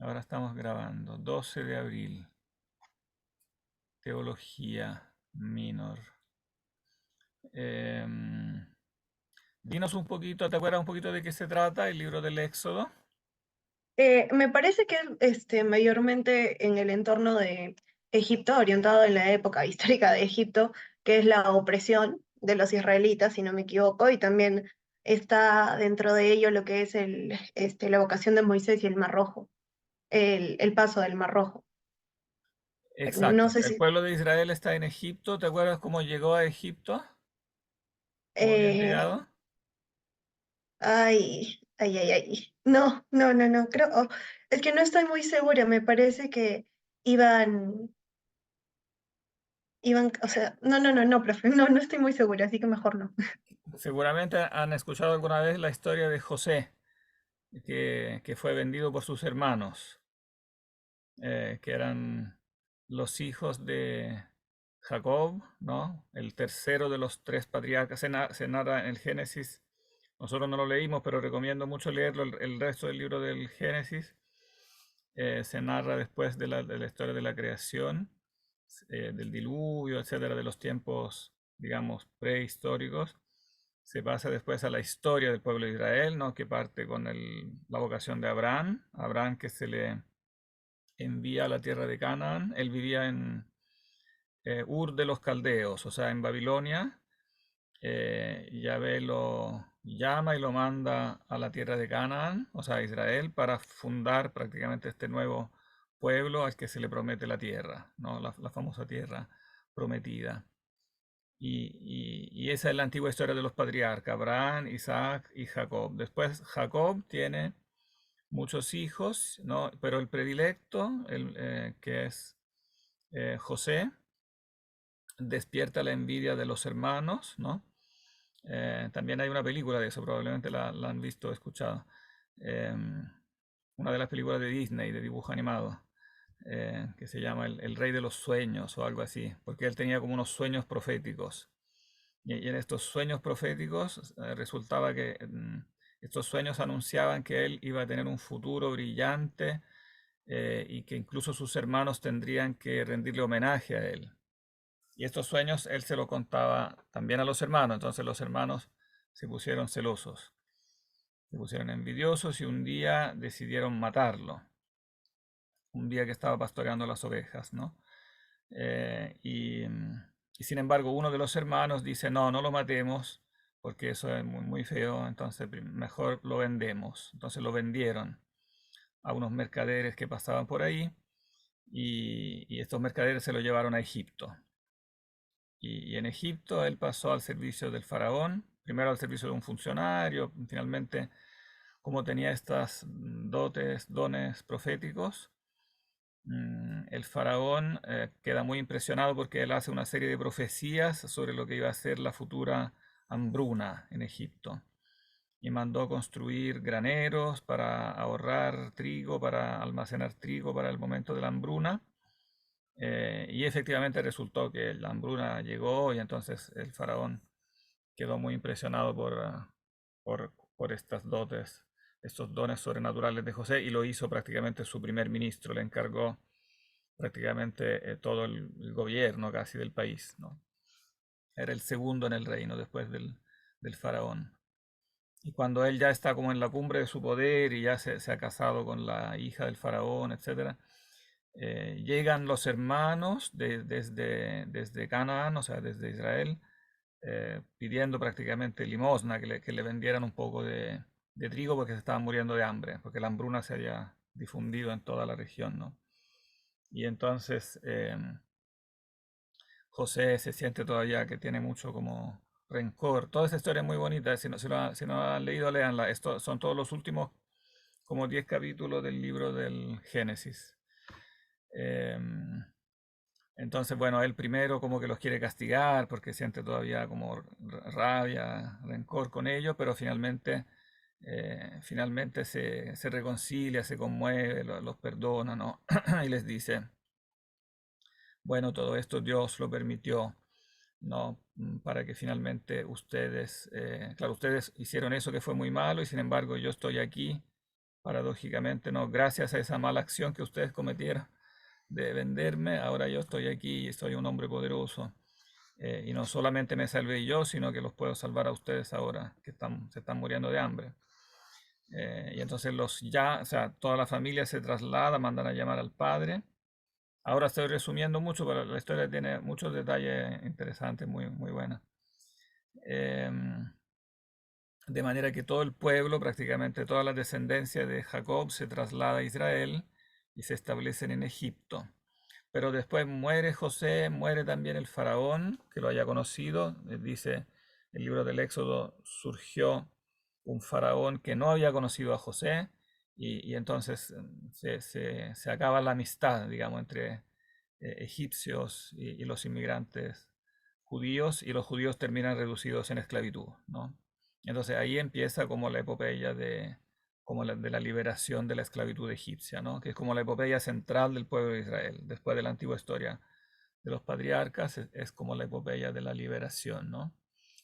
Ahora estamos grabando. 12 de abril. Teología Minor. Em, Dinos un poquito, ¿te acuerdas un poquito de qué se trata el libro del Éxodo? Me parece que mayormente en el entorno de Egipto, orientado en la época histórica de Egipto, que es la opresión de los israelitas, si no me equivoco, y también está dentro de ello lo que es la vocación de Moisés y el Mar Rojo, el paso del Mar Rojo. No Exacto. sé El si... pueblo de Israel está en Egipto. ¿Te acuerdas cómo llegó a Egipto? ¿Cómo habían eh, llegado? ay. No, creo... es que no estoy muy segura, me parece que iban... o sea, no, profe, no estoy muy segura, así que mejor no. Seguramente han escuchado alguna vez la historia de José, que fue vendido por sus hermanos, que eran los hijos de Jacob, ¿no? El tercero de los tres patriarcas. Se narra en el Génesis. Nosotros no lo leímos, pero recomiendo mucho leerlo, el resto del libro del Génesis. Se narra después de la historia de la creación, del diluvio, etcétera, de los tiempos, digamos, prehistóricos. Se pasa después a la historia del pueblo de Israel, ¿no? Que parte con la vocación de Abraham. Abraham, que se le envía a la tierra de Canaán. Él vivía en Ur de los Caldeos, o sea, en Babilonia. Yahvé lo llama y lo manda a la tierra de Canaán, o sea, a Israel, para fundar prácticamente este nuevo pueblo al que se le promete la tierra, ¿no? La famosa tierra prometida. Y esa es la antigua historia de los patriarcas, Abraham, Isaac y Jacob. Después Jacob tiene muchos hijos, ¿no? Pero el predilecto, que es José, despierta la envidia de los hermanos, ¿no? También hay una película de eso, probablemente la han visto o escuchado. Una de las películas de Disney, de dibujo animado, que se llama el Rey de los Sueños o algo así, porque él tenía como unos sueños proféticos. Y en estos sueños proféticos resultaba que estos sueños anunciaban que él iba a tener un futuro brillante, y que incluso sus hermanos tendrían que rendirle homenaje a él. Y estos sueños él se lo contaba también a los hermanos, entonces los hermanos se pusieron celosos, se pusieron envidiosos y un día decidieron matarlo, un día que estaba pastoreando las ovejas, ¿no? Y sin embargo uno de los hermanos dice, no, no lo matemos, porque eso es muy feo, entonces mejor lo vendemos. Entonces lo vendieron a unos mercaderes que pasaban por ahí, y estos mercaderes se lo llevaron a Egipto. Y en Egipto él pasó al servicio del faraón, primero al servicio de un funcionario, finalmente, como tenía estas dones proféticos, el faraón queda muy impresionado porque él hace una serie de profecías sobre lo que iba a ser la futura hambruna en Egipto. Y mandó construir graneros para ahorrar trigo, para almacenar trigo para el momento de la hambruna. Y efectivamente resultó que la hambruna llegó y entonces el faraón quedó muy impresionado por estas dotes, estos dones sobrenaturales de José, y lo hizo prácticamente su primer ministro. Le encargó prácticamente todo el gobierno casi del país, ¿no? Era el segundo en el reino después del faraón. Y cuando él ya está como en la cumbre de su poder y ya se ha casado con la hija del faraón, etcétera, llegan los hermanos desde Canaán, o sea, desde Israel, pidiendo prácticamente limosna, que le vendieran un poco de trigo porque se estaban muriendo de hambre, porque la hambruna se había difundido en toda la región, ¿no? Y entonces José se siente todavía que tiene mucho como rencor. Toda esa historia es muy bonita, si no han leído, léanla. Estos son todos los últimos como 10 capítulos del libro del Génesis. Em, Entonces, bueno, él primero como que los quiere castigar porque siente todavía como rabia, rencor con ellos, pero finalmente se reconcilia, se conmueve, los perdona, ¿no? Y les dice, bueno, todo esto Dios lo permitió, ¿no? Para que finalmente ustedes, claro, ustedes hicieron eso que fue muy malo y sin embargo yo estoy aquí paradójicamente, no, gracias a esa mala acción que ustedes cometieron de venderme, ahora yo estoy aquí y soy un hombre poderoso. Y no solamente me salvé yo, sino que los puedo salvar a ustedes ahora que se están muriendo de hambre. Y entonces o sea, toda la familia se traslada, mandan a llamar al padre. Ahora estoy resumiendo mucho, pero la historia tiene muchos detalles interesantes, muy, muy buenos. De manera que todo el pueblo, prácticamente toda la descendencia de Jacob, se traslada a Israel y se establecen en Egipto. Pero después muere José, muere también el faraón, que lo haya conocido. Dice el libro del Éxodo, surgió un faraón que no había conocido a José y entonces se acaba la amistad, digamos, entre egipcios y los inmigrantes judíos, y los judíos terminan reducidos en esclavitud, ¿no? Entonces ahí empieza como la epopeya de la liberación de la esclavitud egipcia, ¿no? Que es como la epopeya central del pueblo de Israel. Después de la antigua historia de los patriarcas, es como la epopeya de la liberación, ¿no?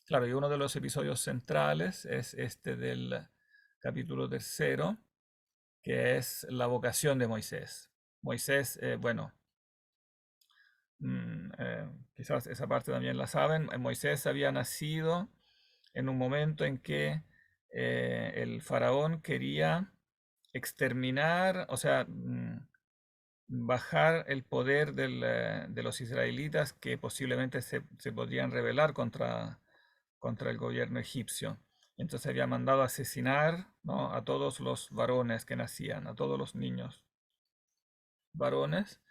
Claro, y uno de los episodios centrales es este del capítulo tercero, que es la vocación de Moisés. Moisés, bueno, quizás esa parte también la saben. Moisés había nacido en un momento en que el faraón quería exterminar, o sea, bajar el poder de los israelitas, que posiblemente se podrían rebelar contra el gobierno egipcio. Entonces había mandado asesinar, ¿no?, a todos los varones que nacían, a todos los niños varones.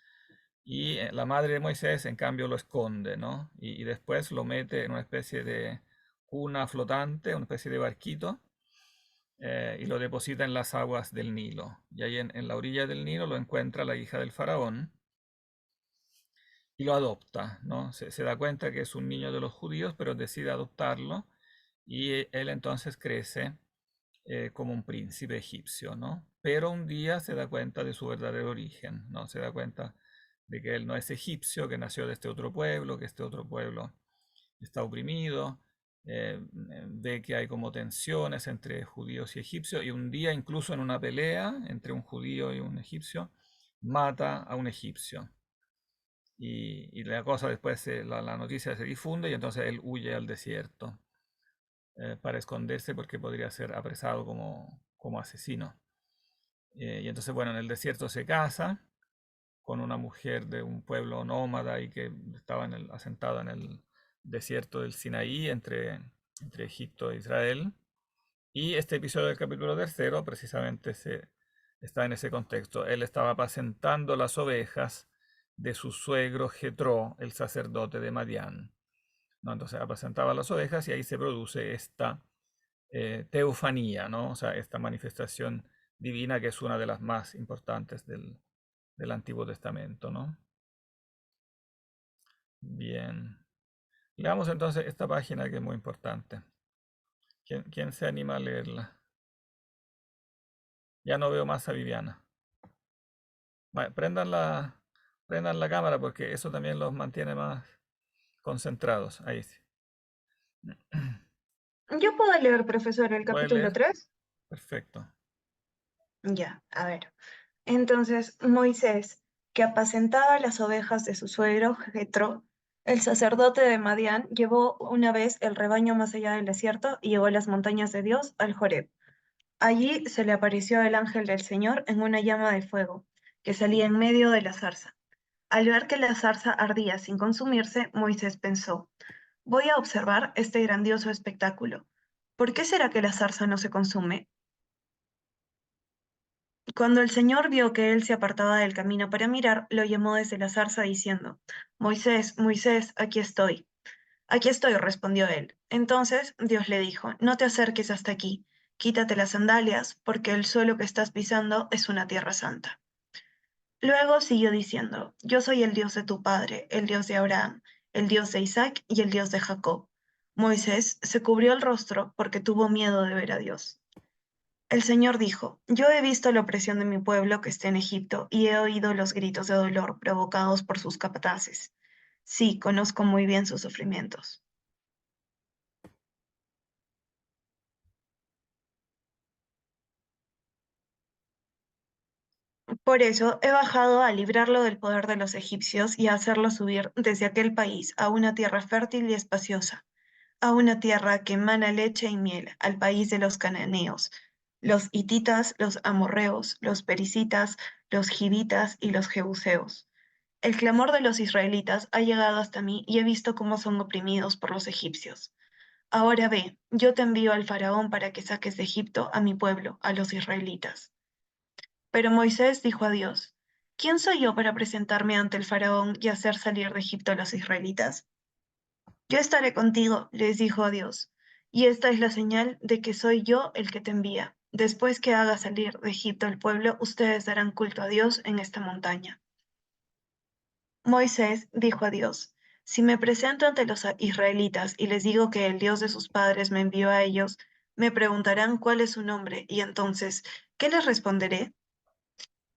Y la madre de Moisés, en cambio, lo esconde, ¿no? Y después lo mete en una especie de cuna flotante, una especie de barquito, y lo deposita en las aguas del Nilo. Y ahí en la orilla del Nilo lo encuentra la hija del faraón y lo adopta, ¿no? Se da cuenta que es un niño de los judíos, pero decide adoptarlo, y él entonces crece como un príncipe egipcio, ¿no? Pero un día se da cuenta de su verdadero origen, ¿no? Se da cuenta de que él no es egipcio, que nació de este otro pueblo, que este otro pueblo está oprimido, ve que hay como tensiones entre judíos y egipcios, y un día, incluso en una pelea entre un judío y un egipcio, mata a un egipcio. Y la cosa después, la noticia se difunde, y entonces él huye al desierto para esconderse, porque podría ser apresado como asesino. Y entonces, bueno, en el desierto se casa con una mujer de un pueblo nómada y que estaba asentado en el desierto del Sinaí, entre Egipto e Israel. Y este episodio del capítulo tercero precisamente está en ese contexto. Él estaba apacentando las ovejas de su suegro Jetro, el sacerdote de Madián, ¿no? Entonces apacentaba las ovejas, y ahí se produce esta teofanía, ¿no? O sea, esta manifestación divina, que es una de las más importantes del Antiguo Testamento, ¿no? Bien. Leamos entonces esta página, que es muy importante. ¿Quién se anima a leerla? Ya no veo más a Viviana. Vale, prendan la cámara, porque eso también los mantiene más concentrados. Ahí sí. Yo puedo leer, profesor, el ¿Puede capítulo leer? 3. Perfecto. Ya, a ver. Entonces Moisés, que apacentaba las ovejas de su suegro Jetro, el sacerdote de Madián, llevó una vez el rebaño más allá del desierto y llegó a las montañas de Dios, al Joreb. Allí se le apareció el ángel del Señor en una llama de fuego, que salía en medio de la zarza. Al ver que la zarza ardía sin consumirse, Moisés pensó: voy a observar este grandioso espectáculo. ¿Por qué será que la zarza no se consume? Cuando el Señor vio que él se apartaba del camino para mirar, lo llamó desde la zarza diciendo: Moisés, Moisés, aquí estoy. Aquí estoy, respondió él. Entonces Dios le dijo: no te acerques hasta aquí, quítate las sandalias, porque el suelo que estás pisando es una tierra santa. Luego siguió diciendo: yo soy el Dios de tu padre, el Dios de Abraham, el Dios de Isaac y el Dios de Jacob. Moisés se cubrió el rostro porque tuvo miedo de ver a Dios. El Señor dijo: yo he visto la opresión de mi pueblo que está en Egipto y he oído los gritos de dolor provocados por sus capataces. Sí, conozco muy bien sus sufrimientos. Por eso he bajado a librarlo del poder de los egipcios y a hacerlo subir desde aquel país a una tierra fértil y espaciosa, a una tierra que emana leche y miel, al país de los cananeos, los hititas, los amorreos, los pericitas, los givitas y los jebuseos. El clamor de los israelitas ha llegado hasta mí y he visto cómo son oprimidos por los egipcios. Ahora ve, yo te envío al faraón para que saques de Egipto a mi pueblo, a los israelitas. Pero Moisés dijo a Dios, ¿quién soy yo para presentarme ante el faraón y hacer salir de Egipto a los israelitas? Yo estaré contigo, les dijo a Dios, y esta es la señal de que soy yo el que te envía. Después que haga salir de Egipto al pueblo, ustedes darán culto a Dios en esta montaña. Moisés dijo a Dios, si me presento ante los israelitas y les digo que el Dios de sus padres me envió a ellos, me preguntarán cuál es su nombre, y entonces, ¿qué les responderé?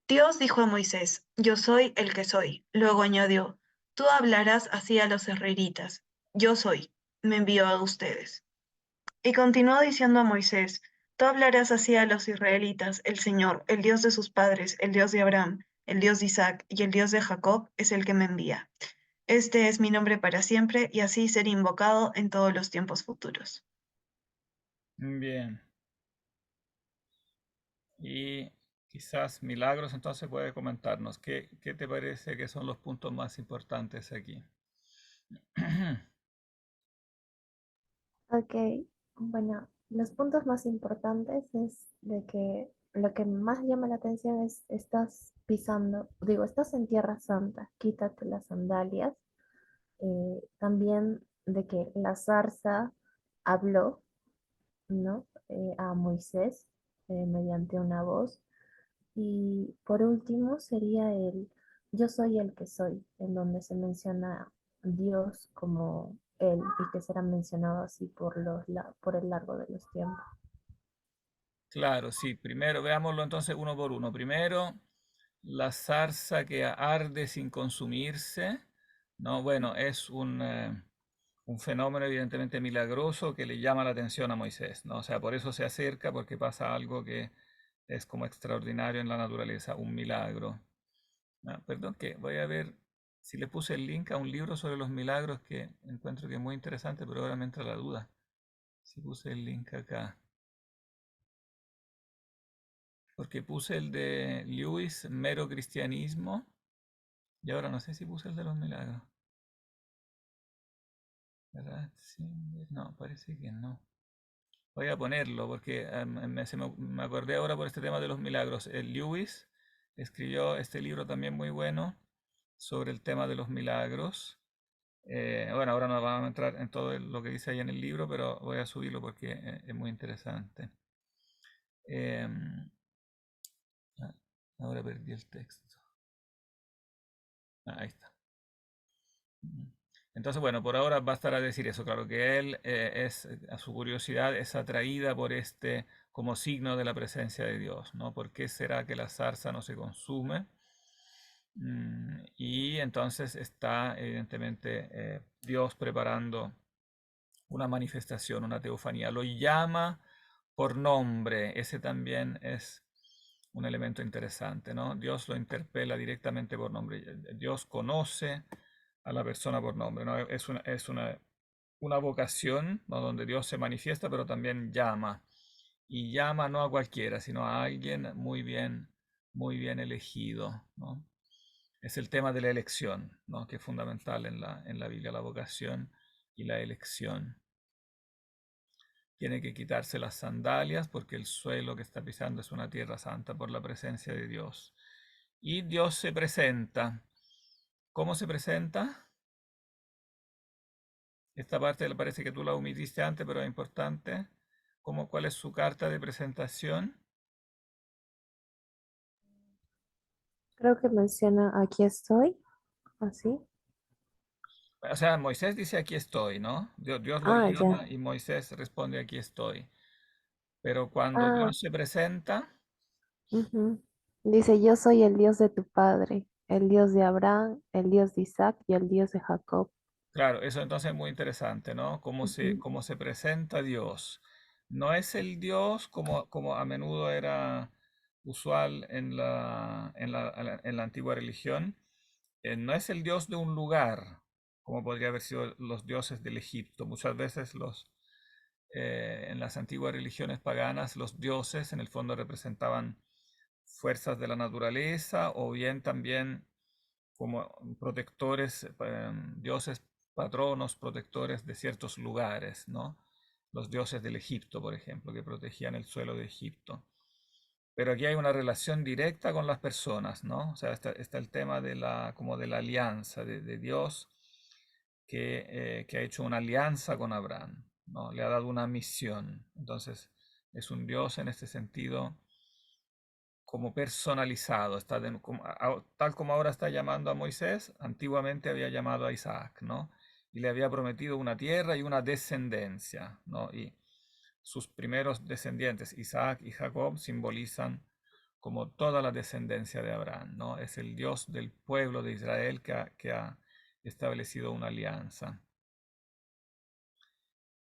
Dios dijo a Moisés, yo soy el que soy. Luego añadió, tú hablarás así a los israelitas, yo soy, me envió a ustedes. Y continuó diciendo a Moisés, tú hablarás así a los israelitas, el Señor, el Dios de sus padres, el Dios de Abraham, el Dios de Isaac y el Dios de Jacob es el que me envía. Este es mi nombre para siempre y así seré invocado en todos los tiempos futuros. Bien. Y quizás Milagros entonces puede comentarnos qué te parece que son los puntos más importantes aquí. Ok, bueno, los puntos más importantes es de que lo que más llama la atención es estás pisando, digo, estás en Tierra Santa, quítate las sandalias. También de que la zarza habló, ¿no? A Moisés mediante una voz. Y por último sería el yo soy el que soy, en donde se menciona Dios como Él y que será mencionado así por el largo de los tiempos. Claro, sí. Primero, veámoslo entonces uno por uno. Primero, la zarza que arde sin consumirse. No, bueno, es un fenómeno evidentemente milagroso que le llama la atención a Moisés, ¿no? O sea, por eso se acerca, porque pasa algo que es como extraordinario en la naturaleza, un milagro. Ah, perdón, que voy a ver si le puse el link a un libro sobre los milagros que encuentro que es muy interesante, pero ahora me entra la duda. Si puse el link acá. Porque puse el de Lewis, Mero Cristianismo, y ahora no sé si puse el de los milagros. Ratzinger, no, parece que no. Voy a ponerlo porque me acordé ahora por este tema de los milagros. El Lewis escribió este libro también muy bueno sobre el tema de los milagros. Bueno, ahora no vamos a entrar en todo lo que dice ahí en el libro, pero voy a subirlo porque es muy interesante. Em, Ahora perdí el texto. Ahí está. Entonces, bueno, por ahora bastará decir eso, claro, que él a su curiosidad es atraída por este como signo de la presencia de Dios, ¿no? ¿Por qué será que la zarza no se consume? Y entonces está evidentemente Dios preparando una manifestación, una teofanía. Lo llama por nombre, ese también es un elemento interesante, ¿no? Dios lo interpela directamente por nombre. Dios conoce a la persona por nombre, ¿no? Una vocación, ¿no? Donde Dios se manifiesta, pero también llama. Y llama no a cualquiera, sino a alguien muy bien elegido, ¿no? Es el tema de la elección, ¿no? Que es fundamental en la Biblia, la vocación y la elección. Tiene que quitarse las sandalias porque el suelo que está pisando es una tierra santa por la presencia de Dios. Y Dios se presenta. ¿Cómo se presenta? Esta parte le parece que tú la omitiste antes, pero es importante. ¿Cuál es su carta de presentación? Creo que menciona aquí estoy, así. O sea, Moisés dice aquí estoy, ¿no? Dios lo Ah, ya. llama y Moisés responde aquí estoy. Pero cuando Ah, Dios se presenta, ujú. Dice, yo soy el Dios de tu padre, el Dios de Abraham, el Dios de Isaac y el Dios de Jacob. claro, eso entonces es muy interesante, ¿no? Ujú. Cómo se presenta Dios. No es el Dios como a menudo era usual en la antigua religión, no es el dios de un lugar, como podría haber sido los dioses del Egipto. Muchas veces en las antiguas religiones paganas los dioses en el fondo representaban fuerzas de la naturaleza o bien también como protectores, dioses patronos protectores de ciertos lugares, ¿no? Los dioses del Egipto, por ejemplo, que protegían el suelo de Egipto. Pero aquí hay una relación directa con las personas, ¿no? O sea, está el tema como de la alianza de Dios que ha hecho una alianza con Abraham, ¿no? Le ha dado una misión. Entonces, es un Dios en este sentido como personalizado, tal como ahora está llamando a Moisés, antiguamente había llamado a Isaac, ¿no? Y le había prometido una tierra y una descendencia, ¿no? Y sus primeros descendientes, Isaac y Jacob, simbolizan como toda la descendencia de Abraham, ¿no? Es el Dios del pueblo de Israel que ha establecido una alianza.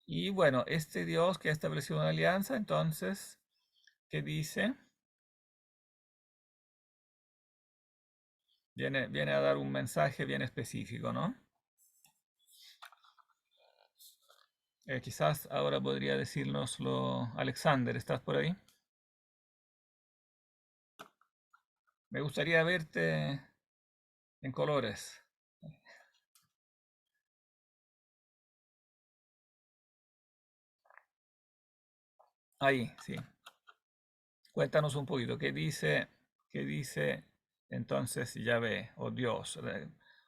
Y bueno, este Dios que ha establecido una alianza, entonces, ¿qué dice? Viene a dar un mensaje bien específico, ¿no? Quizás ahora podría decírnoslo Alexander, ¿estás por ahí? Me gustaría verte en colores. Ahí, sí. Cuéntanos un poquito, qué dice entonces Yahvé o Dios?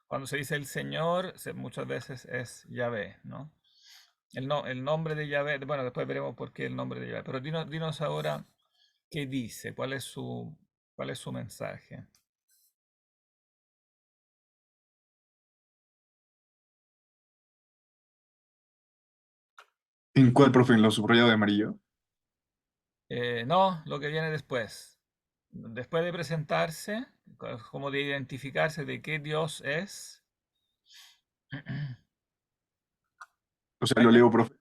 Cuando se dice el Señor, muchas veces es Yahvé, ¿no? El nombre de Yahvé, bueno, después veremos por qué el nombre de Yahvé, pero dinos ahora qué dice, cuál es su mensaje. ¿En cuál, profe? ¿En lo subrayado de amarillo? No, lo que viene después. Después de presentarse, como de identificarse de qué Dios es, O sea, hay, lo leo, profe.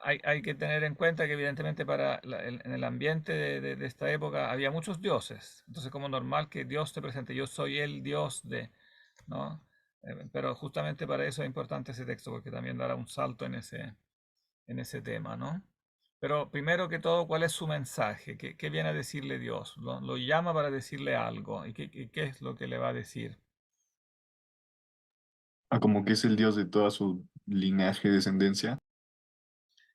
hay que tener en cuenta que evidentemente en el ambiente de esta época había muchos dioses. Entonces, como normal que Dios te presente, yo soy el Dios de, ¿no? Pero justamente para eso es importante ese texto, porque también dará un salto en ese tema, ¿no? Pero primero que todo, ¿cuál es su mensaje? ¿Qué viene a decirle Dios? Lo llama para decirle algo. ¿Y qué es lo que le va a decir? Ah, como que es el Dios de toda su linaje y descendencia.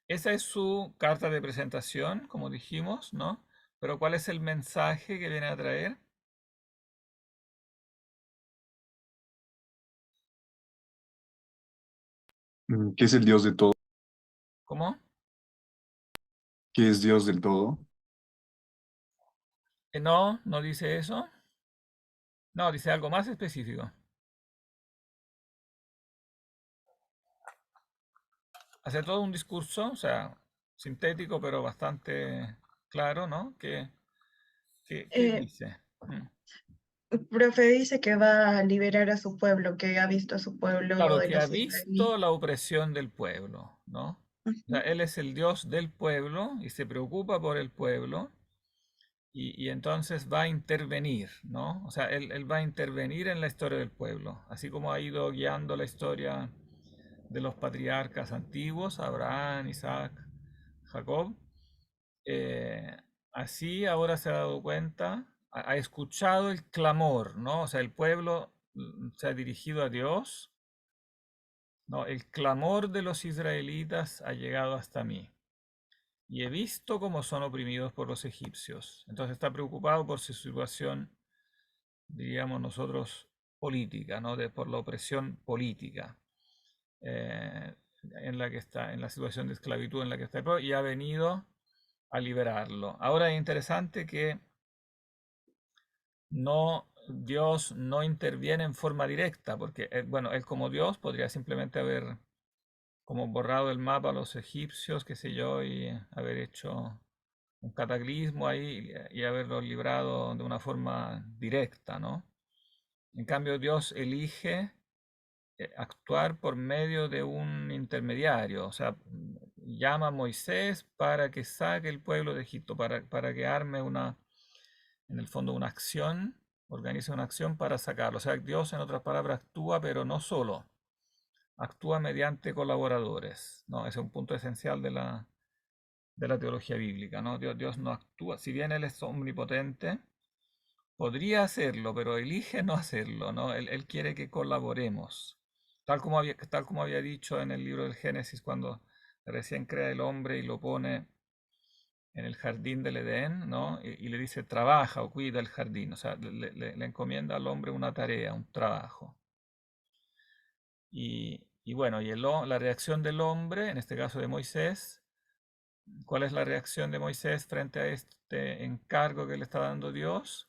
Esa es su carta de presentación, como dijimos, ¿no? Pero ¿cuál es el mensaje que viene a traer? ¿Qué es el Dios de todo? ¿Cómo? ¿Qué es Dios del todo? No, no dice eso. No, dice algo más específico. Hace todo un discurso, o sea, sintético, pero bastante claro, ¿no? ¿Qué Eh, dice? Profe dice que va a liberar a su pueblo, que ha visto a su pueblo Claro, de que ha los visto israelíes. la opresión del pueblo, ¿no? O sea, Ujú. él es el Dios del pueblo y se preocupa por el pueblo y entonces va a intervenir, ¿no? O sea, él va a intervenir en la historia del pueblo, así como ha ido guiando la historia de los patriarcas antiguos, Abraham, Isaac, Jacob. eh, Así ahora se ha dado cuenta, ha escuchado el clamor, ¿no? O sea, el pueblo se ha dirigido a Dios. No, el clamor de los israelitas ha llegado hasta mí y he visto cómo son oprimidos por los egipcios. Entonces está preocupado por su situación, diríamos nosotros, política, ¿no? Por la opresión política eh, en la que está, en la situación de esclavitud en la que está el pueblo, y ha venido a liberarlo. Ahora es interesante que Dios no interviene en forma directa, porque, bueno, él como Dios podría simplemente haber como borrado el mapa a los egipcios, qué sé yo, y haber hecho un cataclismo ahí y haberlos librado de una forma directa, ¿no? En cambio, Dios elige actuar por medio de un intermediario, o sea, llama a Moisés para que saque el pueblo de Egipto, para que arme en el fondo una acción, organiza una acción para sacarlo. O sea, Dios, en otras palabras, actúa, pero no solo, actúa mediante colaboradores, ¿no? Ese es un punto esencial de la teología bíblica, ¿no? Dios no actúa, si bien Él es omnipotente, podría hacerlo, pero elige no hacerlo, ¿no? Él quiere que colaboremos, tal como había dicho en el libro del Génesis, cuando recién crea el hombre y lo pone en el jardín del Edén, ¿no? Y le dice, trabaja o cuida el jardín, o sea, le encomienda al hombre una tarea, un trabajo. Y bueno, la reacción del hombre, en este caso de Moisés, ¿cuál es la reacción de Moisés frente a este encargo que le está dando Dios?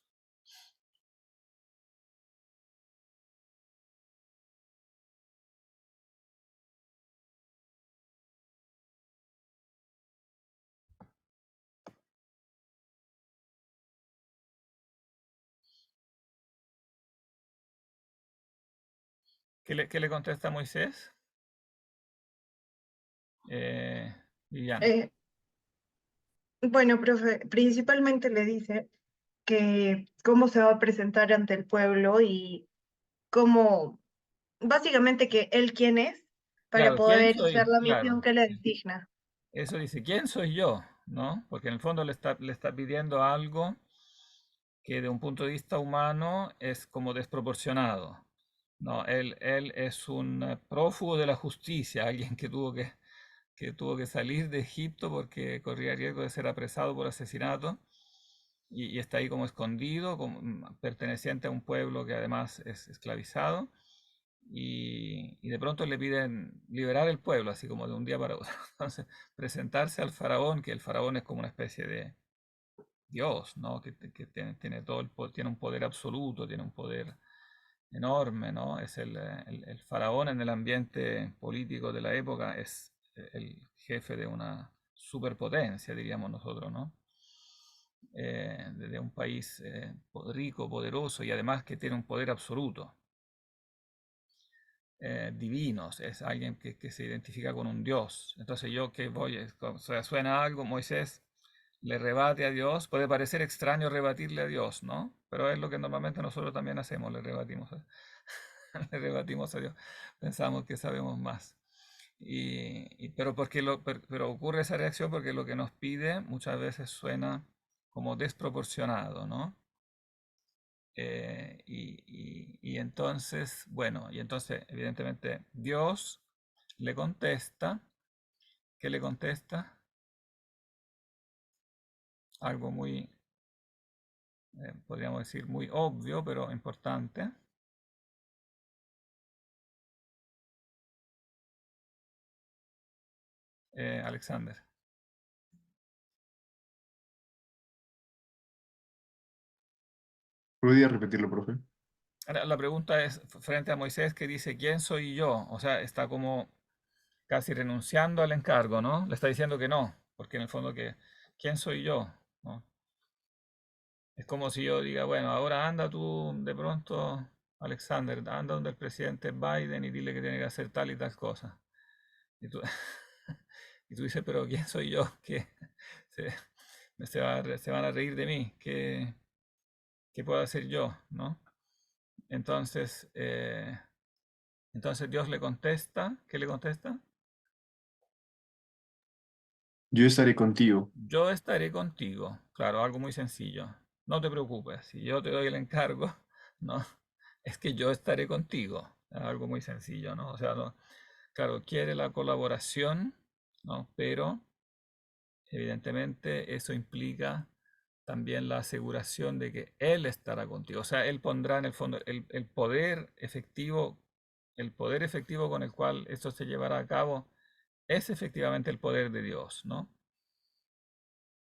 ¿Qué le contesta Moisés? Eh, Viviana. Eh, bueno, profe, principalmente le dice que cómo se va a presentar ante el pueblo y cómo, básicamente que él quién es para Claro, ¿quién poder hacer soy? la misión Claro, que le designa. eso dice, ¿quién soy yo? ¿No? Porque en el fondo le está pidiendo algo que de un punto de vista humano es como desproporcionado. No, él es un prófugo de la justicia, alguien que tuvo que salir de Egipto porque corría riesgo de ser apresado por asesinato y está ahí como escondido, como, perteneciente a un pueblo que además es esclavizado y de pronto le piden liberar el pueblo, así como de un día para otro. Entonces, presentarse al faraón, que el faraón es como una especie de Dios, ¿no? Que tiene todo tiene un poder absoluto, tiene un poder enorme, ¿no? Es el faraón en el ambiente político de la época, es el jefe de una superpotencia, diríamos nosotros, ¿no? De un país rico, poderoso y además que tiene un poder absoluto. Divinos, es alguien que se identifica con un Dios. Entonces yo que voy, o sea, suena algo, Moisés le rebate a Dios, puede parecer extraño rebatirle a Dios, ¿no? Pero es lo que normalmente nosotros también hacemos, le rebatimos le rebatimos a Dios, pensamos que sabemos más. Pero, pero ocurre esa reacción porque lo que nos pide muchas veces suena como desproporcionado, ¿no? Y entonces, bueno, y entonces evidentemente Dios le contesta, ¿qué le contesta? Algo muy, podríamos decir, muy obvio, pero importante. Alexander. ¿Podría repetirlo, profe? Ahora, la pregunta es frente a Moisés que dice, ¿quién soy yo? O sea, está como casi renunciando al encargo, ¿no? Le está diciendo que no, porque en el fondo que, ¿quién soy yo? ¿No? Es como si yo diga, bueno, ahora anda tú de pronto, Alexander, anda donde el presidente Biden y dile que tiene que hacer tal y tal cosa. Y tú, y tú dices, pero ¿quién soy yo? Que se, se van a reír de mí. ¿Qué puedo hacer yo? ¿No? Entonces, entonces Dios le contesta, ¿qué le contesta? Yo estaré contigo. Yo estaré contigo. Claro, algo muy sencillo. No te preocupes, si yo te doy el encargo, no, es que yo estaré contigo. Algo muy sencillo, ¿no? O sea, claro, quiere la colaboración, ¿no? Pero evidentemente eso implica también la aseguración de que Él estará contigo. O sea, Él pondrá en el fondo el poder efectivo con el cual esto se llevará a cabo es efectivamente el poder de Dios, ¿no?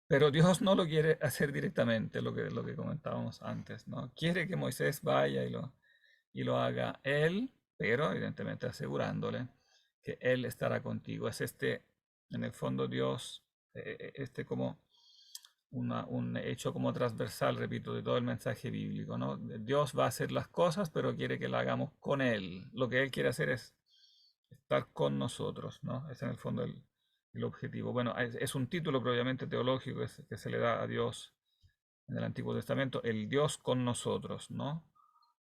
Pero Dios no lo quiere hacer directamente, lo que comentábamos antes, ¿no? Quiere que Moisés vaya y lo haga él, pero evidentemente asegurándole que Él estará contigo. Es en el fondo Dios, como un hecho como transversal, repito, de todo el mensaje bíblico, ¿no? Dios va a hacer las cosas, pero quiere que la hagamos con Él. Lo que Él quiere hacer es estar con nosotros, ¿no? Es en el fondo el objetivo. Bueno, es un título propiamente teológico que se le da a Dios en el Antiguo Testamento, el Dios con nosotros, ¿no?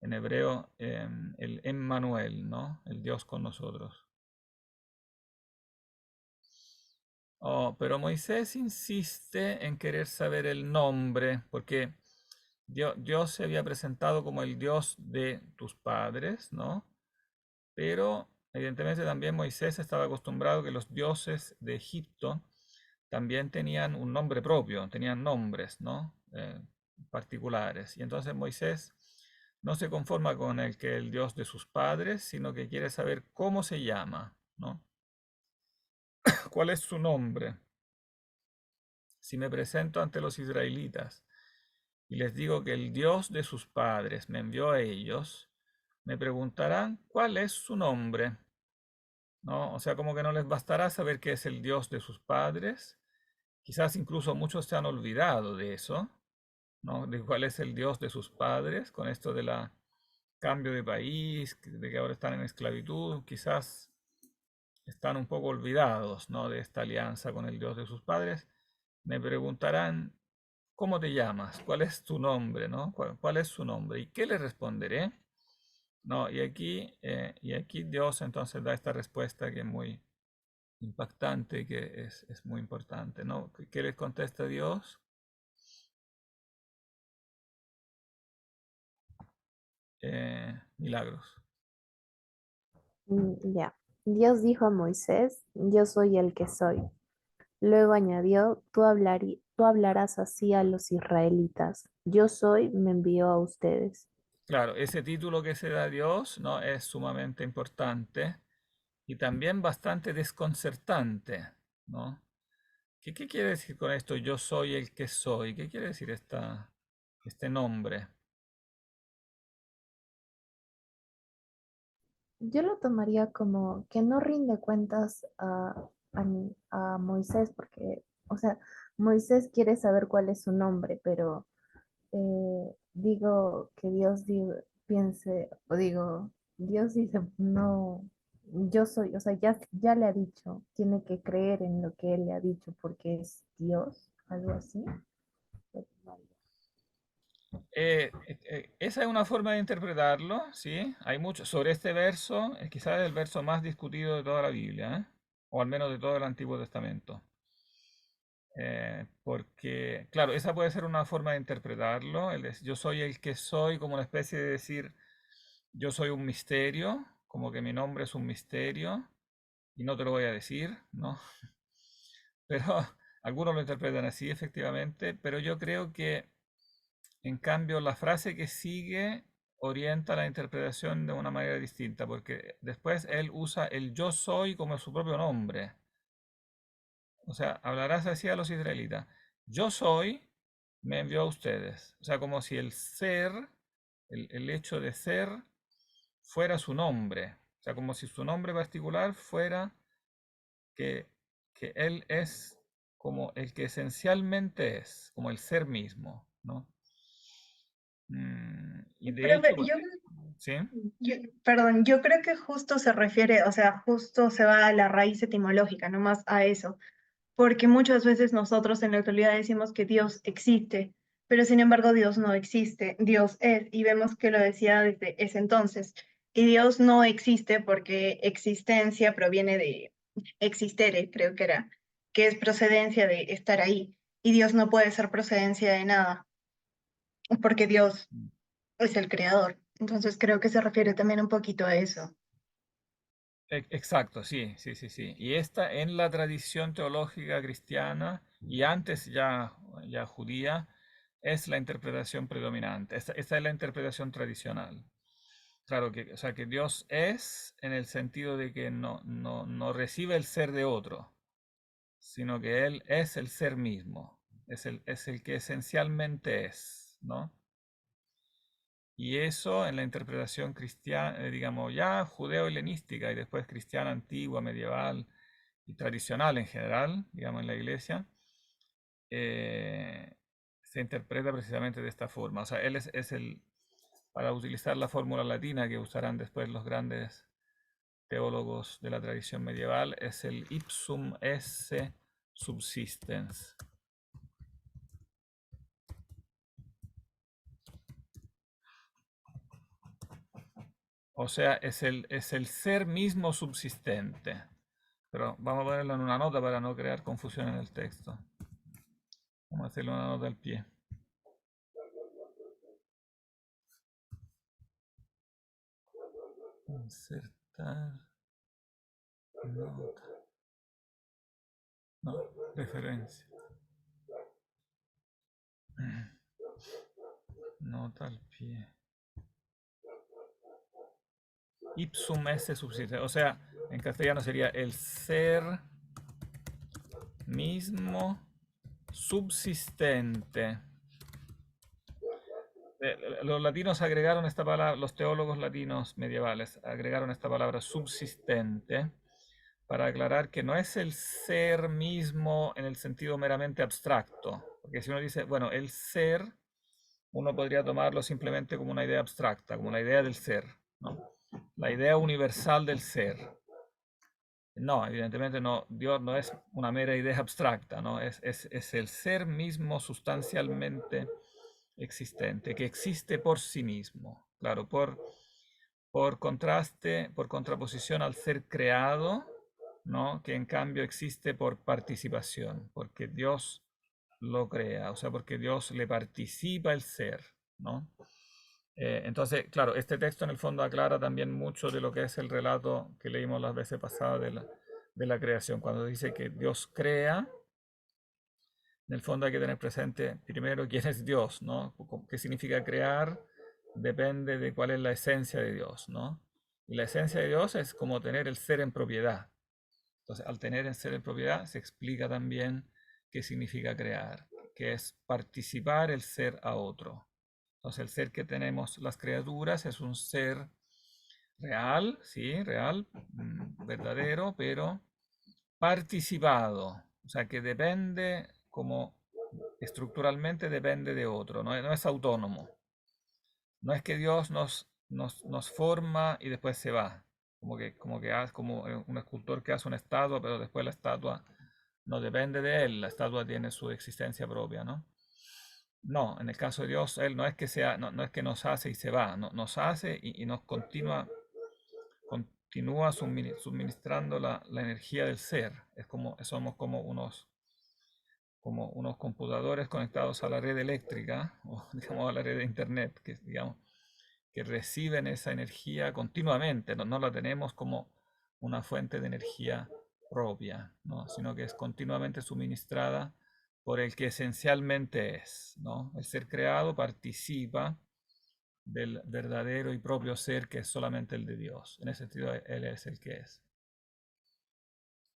En hebreo, el Emmanuel, ¿no? El Dios con nosotros. Oh, pero Moisés insiste en querer saber el nombre, porque Dios se había presentado como el Dios de tus padres, ¿no? Pero evidentemente también Moisés estaba acostumbrado que los dioses de Egipto también tenían un nombre propio, tenían nombres, ¿no? Particulares. Y entonces Moisés no se conforma con el que el Dios de sus padres, sino que quiere saber cómo se llama, ¿no? ¿Cuál es su nombre? Si me presento ante los israelitas y les digo que el Dios de sus padres me envió a ellos, me preguntarán cuál es su nombre, ¿no? O sea, como que no les bastará saber que es el Dios de sus padres. Quizás incluso muchos se han olvidado de eso, ¿no? De cuál es el Dios de sus padres, con esto de la cambio de país, de que ahora están en esclavitud, quizás están un poco olvidados, ¿no? De esta alianza con el Dios de sus padres. Me preguntarán, ¿cómo te llamas? ¿Cuál es tu nombre, no? ¿Cuál es su nombre? ¿Y qué le responderé? No, y aquí Dios entonces da esta respuesta que es muy impactante, que es muy importante, ¿no? ¿Qué les contesta Dios? Milagros. Ya. Dios dijo a Moisés, yo soy el que soy. Luego añadió, tú hablarás así a los israelitas. Yo soy, me envió a ustedes. Claro, ese título que se da a Dios, ¿no? Es sumamente importante y también bastante desconcertante, ¿no? ¿Qué quiere decir con esto? Yo soy el que soy. ¿Qué quiere decir este nombre? Yo lo tomaría como que no rinde cuentas a Moisés, porque, o sea, Moisés quiere saber cuál es su nombre, pero digo que piense, o digo, Dios dice, no, yo soy, o sea, ya le ha dicho, tiene que creer en lo que él le ha dicho porque es Dios, algo así. Esa es una forma de interpretarlo, ¿sí? Hay mucho sobre este verso, quizás el verso más discutido de toda la Biblia, ¿eh? O al menos de todo el Antiguo Testamento. Porque, claro, esa puede ser una forma de interpretarlo. Yo soy el que soy, como una especie de decir, yo soy un misterio, como que mi nombre es un misterio y no te lo voy a decir, ¿no? Pero algunos lo interpretan así, efectivamente, pero yo creo que, en cambio, la frase que sigue orienta la interpretación de una manera distinta, porque después él usa el yo soy como su propio nombre. O sea, hablarás así a los israelitas. Yo soy, me envió a ustedes. O sea, como si el ser, el hecho de ser, fuera su nombre. O sea, como si su nombre particular fuera que, que él es como el que esencialmente es, como el ser mismo, ¿no? Y de hecho, Profe, yo, ¿sí? perdón, yo creo que justo se refiere, o sea, justo se va a la raíz etimológica, no más a eso. Porque muchas veces nosotros en la actualidad decimos que Dios existe, pero sin embargo Dios no existe, Dios es, y vemos que lo decía desde ese entonces. Y Dios no existe porque existencia proviene de existere, creo que era, que es procedencia de estar ahí. Y Dios no puede ser procedencia de nada, porque Dios es el creador. Entonces creo que se refiere también un poquito a eso. Exacto, sí, sí, sí, sí. Y esta en la tradición teológica cristiana y antes ya judía es la interpretación predominante. Esta es la interpretación tradicional. Claro que, o sea, que Dios es en el sentido de que no recibe el ser de otro, sino que Él es el ser mismo, es el que esencialmente es, ¿no? Y eso en la interpretación cristiana, digamos, ya judeo-helenística y después cristiana antigua, medieval y tradicional en general, digamos, en la iglesia, eh, se interpreta precisamente de esta forma. O sea, él es el, para utilizar la fórmula latina que usarán después los grandes teólogos de la tradición medieval, es el ipsum esse subsistens. O sea, es el ser mismo subsistente. Pero vamos a ponerlo en una nota para no crear confusión en el texto. Vamos a hacerle una nota al pie. Insertar nota. No, referencia. Nota al pie. Ipsum esse subsistente. O sea, en castellano sería el ser mismo subsistente. Los latinos agregaron esta palabra, los teólogos latinos medievales agregaron esta palabra subsistente para aclarar que no es el ser mismo en el sentido meramente abstracto. Porque si uno dice, bueno, el ser, uno podría tomarlo simplemente como una idea abstracta, como la idea del ser, ¿no? La idea universal del ser. No, evidentemente no, Dios no es una mera idea abstracta, ¿no? Es el ser mismo sustancialmente existente, que existe por sí mismo. Claro, por contraste, por contraposición al ser creado, ¿no? Que en cambio existe por participación, porque Dios lo crea, o sea, porque Dios le participa el ser, ¿no? Entonces, claro, este texto en el fondo aclara también mucho de lo que es el relato que leímos las veces pasadas de la creación. Cuando dice que Dios crea, en el fondo hay que tener presente primero quién es Dios, ¿no? ¿Qué significa crear? Depende de cuál es la esencia de Dios, ¿no? Y la esencia de Dios es como tener el ser en propiedad. Entonces, al tener el ser en propiedad, se explica también qué significa crear, que es participar el ser a otro. Entonces, el ser que tenemos las criaturas es un ser real, sí, real, verdadero, pero participado. O sea, que depende, como estructuralmente depende de otro, no es autónomo. No es que Dios nos forma y después se va. Como que hace como un escultor que hace una estatua, pero después la estatua no depende de él, la estatua tiene su existencia propia, ¿no? No, en el caso de Dios, Él no es que sea, no es que nos hace y se va, nos hace y nos continúa suministrando la energía del ser. Somos como unos computadores conectados a la red eléctrica o digamos a la red de internet, que digamos que reciben esa energía continuamente, no la tenemos como una fuente de energía propia, ¿no? Sino que es continuamente suministrada por el que esencialmente es, ¿no? El ser creado participa del verdadero y propio ser que es solamente el de Dios. En ese sentido, Él es el que es.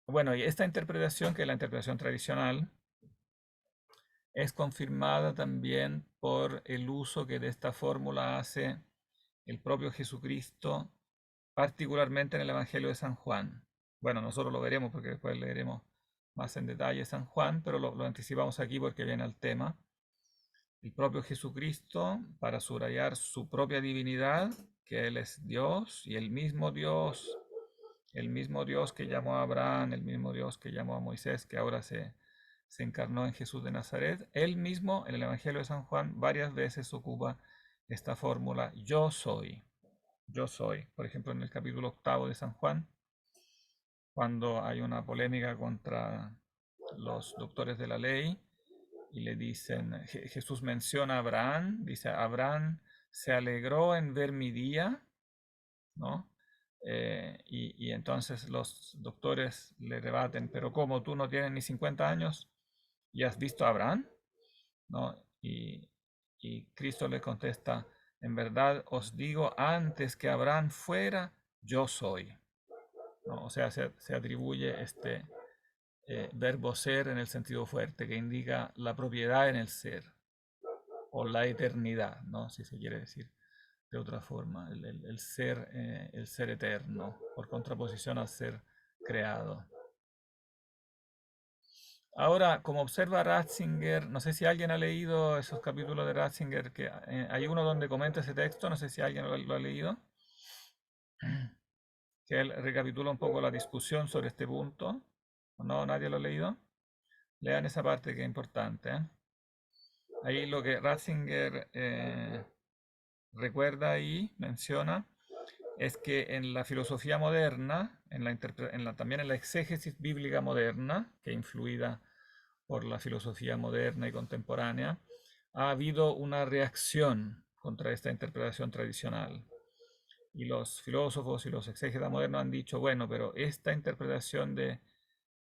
Bueno, y esta interpretación, que es la interpretación tradicional, es confirmada también por el uso que de esta fórmula hace el propio Jesucristo, particularmente en el Evangelio de San Juan. Bueno, nosotros lo veremos porque después leeremos más en detalle San Juan, pero lo anticipamos aquí porque viene al tema. El propio Jesucristo, para subrayar su propia divinidad, que Él es Dios y el mismo Dios que llamó a Abraham, el mismo Dios que llamó a Moisés, que ahora se encarnó en Jesús de Nazaret, Él mismo en el Evangelio de San Juan varias veces ocupa esta fórmula, yo soy. Yo soy. Por ejemplo, en el capítulo 8 de San Juan, cuando hay una polémica contra los doctores de la ley y le dicen, Jesús menciona a Abraham, dice, Abraham se alegró en ver mi día, ¿no? Y entonces los doctores le rebaten, pero ¿cómo tú no tienes ni 50 años y has visto a Abraham? ¿No? Y Cristo le contesta, en verdad os digo, antes que Abraham fuera, yo soy. ¿No? O sea, se atribuye este verbo ser en el sentido fuerte, que indica la propiedad en el ser, o la eternidad, ¿no? Si se quiere decir de otra forma, el ser eterno, por contraposición al ser creado. Ahora, como observa Ratzinger, no sé si alguien ha leído esos capítulos de Ratzinger, que hay uno donde comenta ese texto, no sé si alguien lo ha leído, que él recapitula un poco la discusión sobre este punto. ¿No? ¿Nadie lo ha leído? Lean esa parte que es importante, ¿eh? Ahí lo que Ratzinger recuerda y menciona es que en la filosofía moderna, también en la exégesis bíblica moderna, que influida por la filosofía moderna y contemporánea, ha habido una reacción contra esta interpretación tradicional. Y los filósofos y los exégetas modernos han dicho, bueno, pero esta interpretación de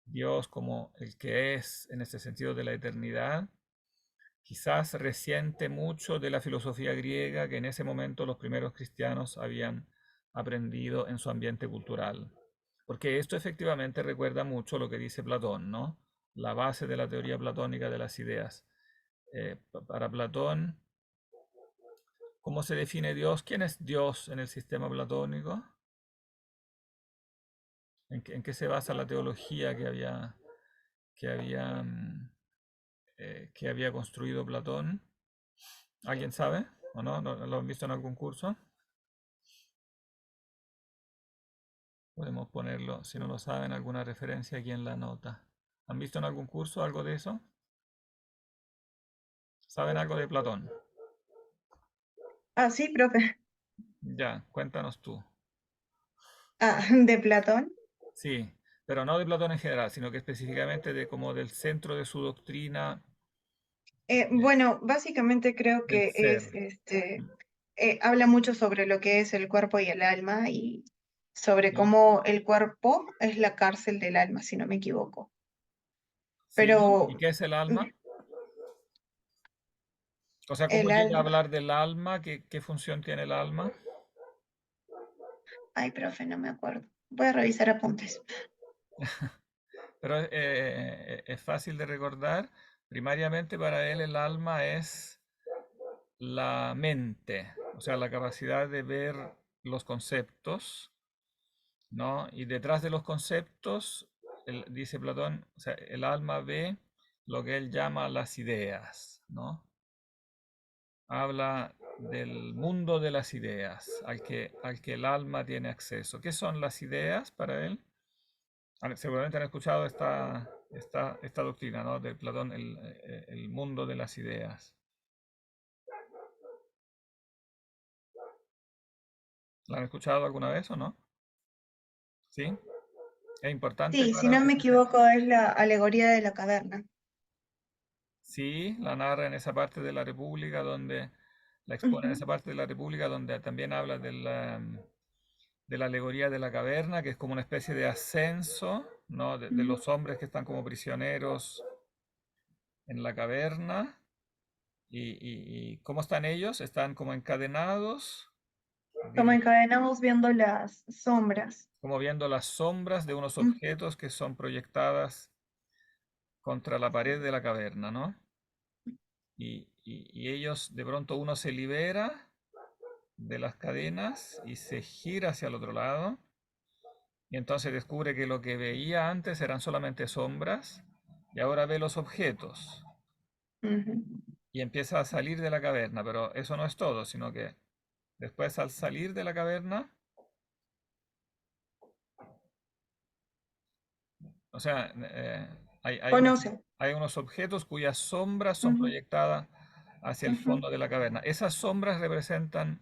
Dios como el que es en este sentido de la eternidad, quizás resiente mucho de la filosofía griega que en ese momento los primeros cristianos habían aprendido en su ambiente cultural. Porque esto efectivamente recuerda mucho lo que dice Platón, ¿no? La base de la teoría platónica de las ideas. Para Platón, ¿cómo se define Dios? ¿Quién es Dios en el sistema platónico? En qué se basa la teología que había, que había construido Platón? ¿Alguien sabe? ¿O no? ¿Lo han visto en algún curso? Podemos ponerlo, si no lo saben, alguna referencia aquí en la nota. ¿Han visto en algún curso algo de eso? ¿Saben algo de Platón? Ah, sí, profe. Ya, cuéntanos tú. Ah, de Platón. Sí, pero no de Platón en general, sino que específicamente de como del centro de su doctrina Bueno, básicamente creo del que es, ser. habla mucho sobre lo que es el cuerpo y el alma y sobre ¿Sí? cómo el cuerpo es la cárcel del alma, si no me equivoco. ¿Sí? ¿Y Pero qué es el alma? O sea, ¿cómo el llega a alma, hablar del alma? ¿Qué función tiene el alma? ay, profe, no me acuerdo. Voy a revisar apuntes. Pero es fácil de recordar. Primariamente para él el alma es la mente, o sea, la capacidad de ver los conceptos, ¿no? Y detrás de los conceptos, dice Platón, o sea, el alma ve lo que él llama las ideas, ¿no? Habla del mundo de las ideas al que el alma tiene acceso. ¿Qué son las ideas para él? Seguramente han escuchado esta doctrina, ¿no? De Platón, el mundo de las ideas. ¿La han escuchado alguna vez o no? ¿Sí? Es importante Sí, si para no me este equivoco, es la alegoría de la caverna. Sí, la narra en esa parte de la República donde la expone en Ujú, esa parte de la República donde también habla de la alegoría de la caverna, que es como una especie de ascenso, ¿no? De ujú. los hombres que están como prisioneros en la caverna. ¿Y cómo están ellos? Están como encadenados, Como viendo, encadenados viendo las sombras. como viendo las sombras de unos Ujú. objetos que son proyectadas contra la pared de la caverna, ¿no? Y ellos, de pronto uno se libera de las cadenas y se gira hacia el otro lado. Y entonces descubre que lo que veía antes eran solamente sombras y ahora ve los objetos Ujú. y empieza a salir de la caverna. Pero eso no es todo, sino que después al salir de la caverna, o sea, Conoce. hay unos objetos cuyas sombras son Ujú, proyectadas hacia el ujú. fondo de la caverna. Esas sombras representan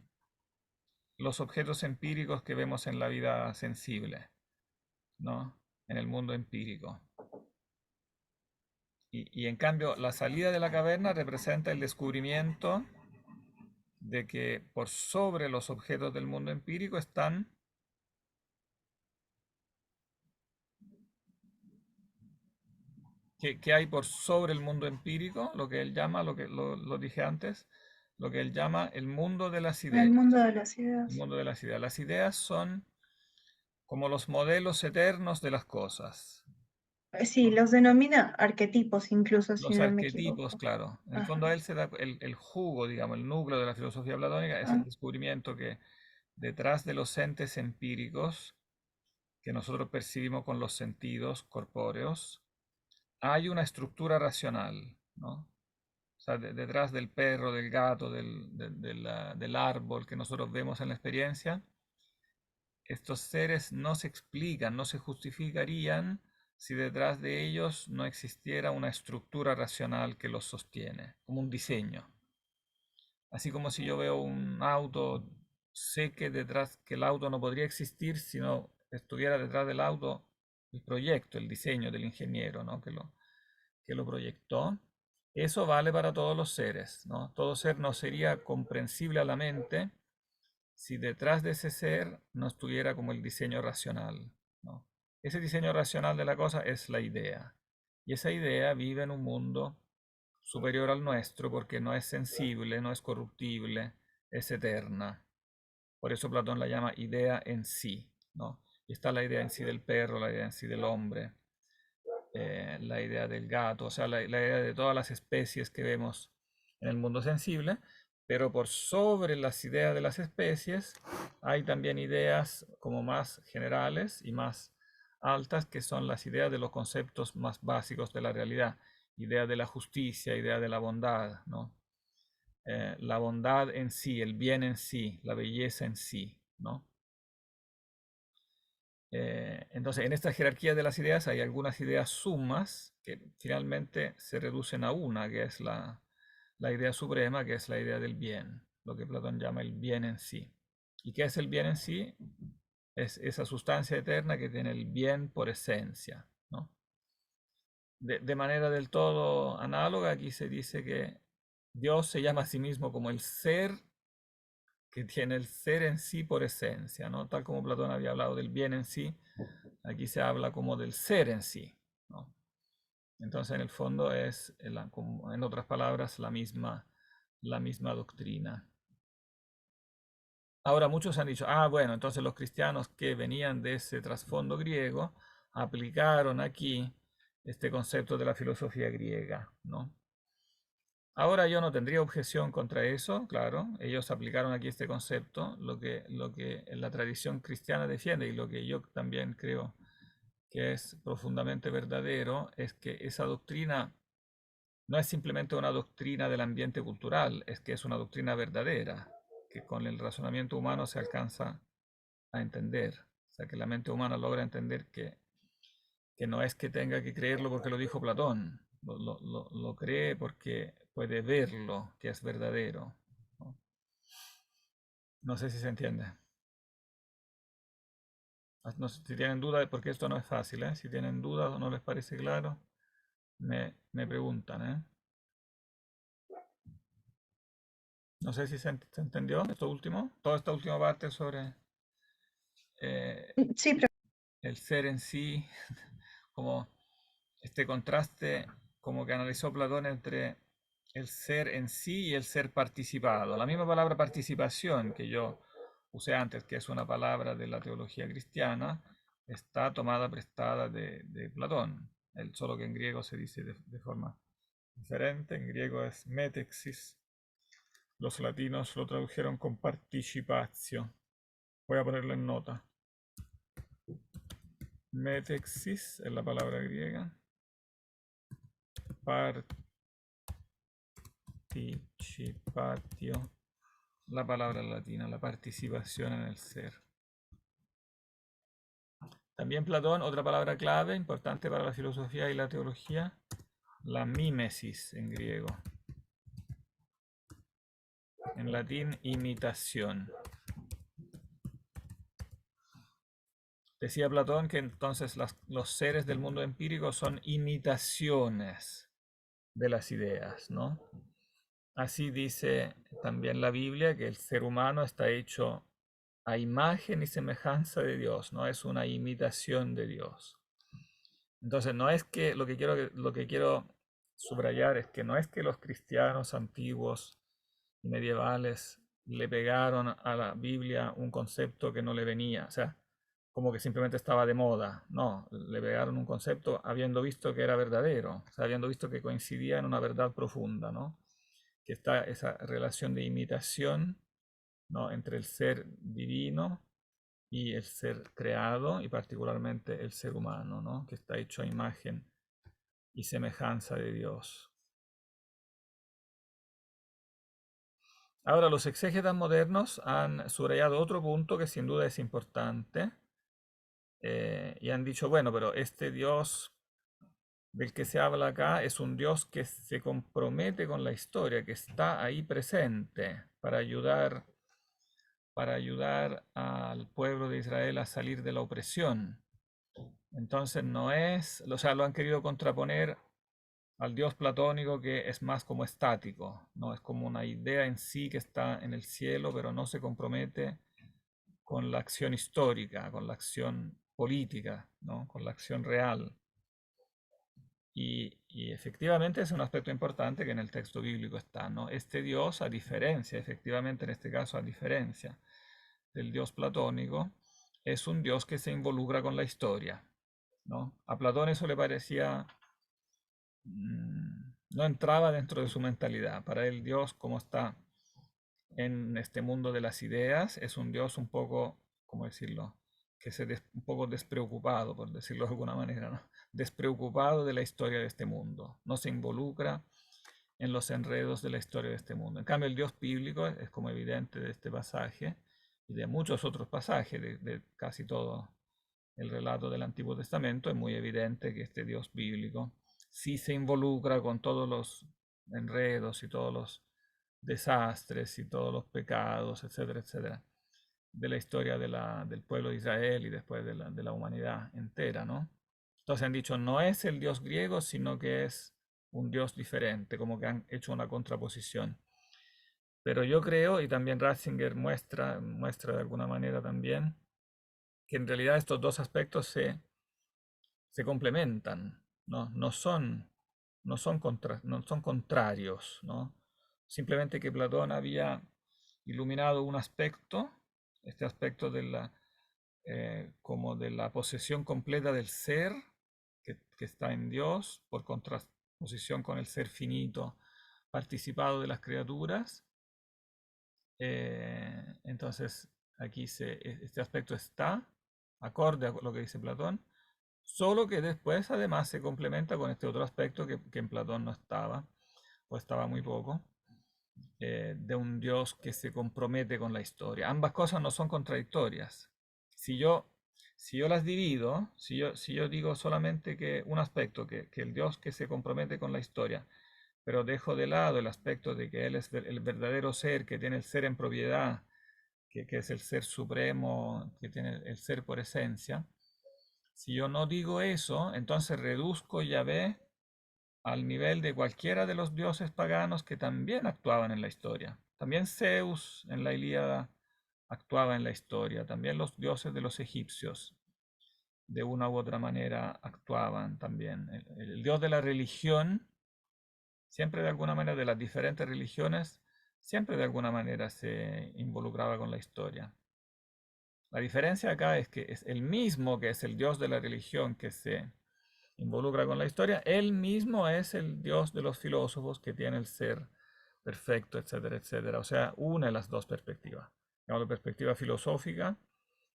los objetos empíricos que vemos en la vida sensible, ¿no? En el mundo empírico. Y en cambio, la salida de la caverna representa el descubrimiento de que por sobre los objetos del mundo empírico están, que hay por sobre el mundo empírico, lo que él llama, lo dije antes, lo que él llama el mundo de las En el ideas. mundo de las El ideas. mundo de las ideas. Las ideas son como los modelos eternos de las cosas, Sí, ¿no? los denomina arquetipos incluso, si Los no me arquetipos, equivoco. claro. En el fondo Ajá. a él se da el jugo, digamos, el núcleo de la filosofía platónica es el Ah, descubrimiento que detrás de los entes empíricos que nosotros percibimos con los sentidos corpóreos, hay una estructura racional, ¿no? O sea, detrás del perro, del gato, del árbol que nosotros vemos en la experiencia, estos seres no se explican, no se justificarían si detrás de ellos no existiera una estructura racional que los sostiene, como un diseño. Así como si yo veo un auto sé que detrás, que el auto no podría existir si no estuviera detrás del auto el proyecto, el diseño del ingeniero, ¿no? Que lo proyectó. Eso vale para todos los seres, ¿no? Todo ser no sería comprensible a la mente si detrás de ese ser no estuviera como el diseño racional, ¿no? Ese diseño racional de la cosa es la idea. Y esa idea vive en un mundo superior al nuestro porque no es sensible, no es corruptible, es eterna. Por eso Platón la llama idea en sí, ¿no? Y está la idea en sí del perro, la idea en sí del hombre, la idea del gato, o sea, la idea de todas las especies que vemos en el mundo sensible, pero por sobre las ideas de las especies hay también ideas como más generales y más altas, que son las ideas de los conceptos más básicos de la realidad, idea de la justicia, idea de la bondad, ¿no? La bondad en sí, el bien en sí, la belleza en sí, ¿no? Entonces, en esta jerarquía de las ideas hay algunas ideas sumas que finalmente se reducen a una, que es la idea suprema, que es la idea del bien, lo que Platón llama el bien en sí. ¿Y qué es el bien en sí? Es esa sustancia eterna que tiene el bien por esencia, ¿no? De manera del todo análoga, aquí se dice que Dios se llama a sí mismo como el ser que tiene el ser en sí por esencia, ¿no? Tal como Platón había hablado del bien en sí, aquí se habla como del ser en sí, ¿no? Entonces, en el fondo es, en otras palabras, la misma doctrina. Ahora, muchos han dicho, bueno, entonces los cristianos que venían de ese trasfondo griego aplicaron aquí este concepto de la filosofía griega, ¿no? Ahora yo no tendría objeción contra eso, claro. Ellos aplicaron aquí este concepto, lo que la tradición cristiana defiende y lo que yo también creo que es profundamente verdadero, es que esa doctrina no es simplemente una doctrina del ambiente cultural, es que es una doctrina verdadera, que con el razonamiento humano se alcanza a entender. O sea, que la mente humana logra entender que no es que tenga que creerlo porque lo dijo Platón, lo cree porque puede verlo, que es verdadero, ¿no? No sé si se entiende. No sé si tienen dudas, porque esto no es fácil, ¿eh? Si tienen dudas o no les parece claro, me preguntan, ¿eh? No sé si se entendió esto último, toda esta última parte sobre Sí, el ser en sí, como este contraste como que analizó Platón entre el ser en sí y el ser participado. La misma palabra participación que yo usé antes, que es una palabra de la teología cristiana, está tomada prestada de Platón, solo que en griego se dice de forma diferente. En griego es metexis. Los latinos lo tradujeron con participatio. Voy a ponerlo en nota. Metexis es la palabra griega. Participatio, la palabra latina, la participación en el ser. También Platón, otra palabra clave, importante para la filosofía y la teología, la mímesis en griego. En latín, imitación. Decía Platón que entonces los seres del mundo empírico son imitaciones de las ideas, ¿no? Así dice también la Biblia que el ser humano está hecho a imagen y semejanza de Dios, no es una imitación de Dios. Entonces, no es que lo que quiero subrayar es que no es que los cristianos antiguos y medievales le pegaron a la Biblia un concepto que no le venía, o sea, como que simplemente estaba de moda. No, le pegaron un concepto habiendo visto que era verdadero, o sea, habiendo visto que coincidía en una verdad profunda, ¿no? Que está esa relación de imitación, ¿no? Entre el ser divino y el ser creado, y particularmente el ser humano, ¿no? Que está hecho a imagen y semejanza de Dios. Ahora, los exégetas modernos han subrayado otro punto que sin duda es importante, y han dicho, bueno, pero este Dios del que se habla acá es un Dios que se compromete con la historia, que está ahí presente para ayudar para ayudar al pueblo de Israel a salir de la opresión. Entonces no es, o sea, lo han querido contraponer al Dios platónico, que es más como estático, no es como una idea en sí que está en el cielo, pero no se compromete con la acción histórica, con la acción política, ¿no? Con la acción real. Y efectivamente es un aspecto importante que en el texto bíblico está, ¿no? Este Dios, a diferencia, efectivamente en este caso, a diferencia del Dios platónico, es un Dios que se involucra con la historia, ¿no? A Platón eso le parecía, no entraba dentro de su mentalidad. Para él Dios, como está en este mundo de las ideas, es un Dios un poco, ¿cómo decirlo? Que un poco despreocupado, por decirlo de alguna manera, ¿no? Despreocupado de la historia de este mundo. No se involucra en los enredos de la historia de este mundo. En cambio, el Dios bíblico es como evidente de este pasaje y de muchos otros pasajes, de casi todo el relato del Antiguo Testamento. Es muy evidente que este Dios bíblico sí se involucra con todos los enredos y todos los desastres y todos los pecados, etcétera, etcétera, de la historia del pueblo de Israel y después de la humanidad entera, ¿no? Entonces han dicho, no es el Dios griego, sino que es un Dios diferente, como que han hecho una contraposición. Pero yo creo, y también Ratzinger muestra de alguna manera también, que en realidad estos dos aspectos se complementan, ¿no? No son contrarios, ¿no? Simplemente que Platón había iluminado un aspecto, este aspecto de como de la posesión completa del ser que está en Dios, por contraposición con el ser finito participado de las criaturas. Entonces, aquí este aspecto está acorde a lo que dice Platón, solo que después además se complementa con este otro aspecto que en Platón no estaba, o estaba muy poco, de un Dios que se compromete con la historia. Ambas cosas no son contradictorias. Si yo, si yo las divido, si yo digo solamente que un aspecto, que el Dios que se compromete con la historia, pero dejo de lado el aspecto de que Él es el verdadero ser, que tiene el ser en propiedad, que es el ser supremo, que tiene el ser por esencia. Si yo no digo eso, entonces reduzco Yahvé al nivel de cualquiera de los dioses paganos que también actuaban en la historia. También Zeus en la Ilíada actuaba en la historia, también los dioses de los egipcios de una u otra manera actuaban también. El dios de la religión, siempre de alguna manera, de las diferentes religiones, siempre de alguna manera se involucraba con la historia. La diferencia acá es que es el mismo que es el dios de la religión que se involucra con la historia, él mismo es el Dios de los filósofos que tiene el ser perfecto, etcétera, etcétera. O sea, une las dos perspectivas. La perspectiva filosófica,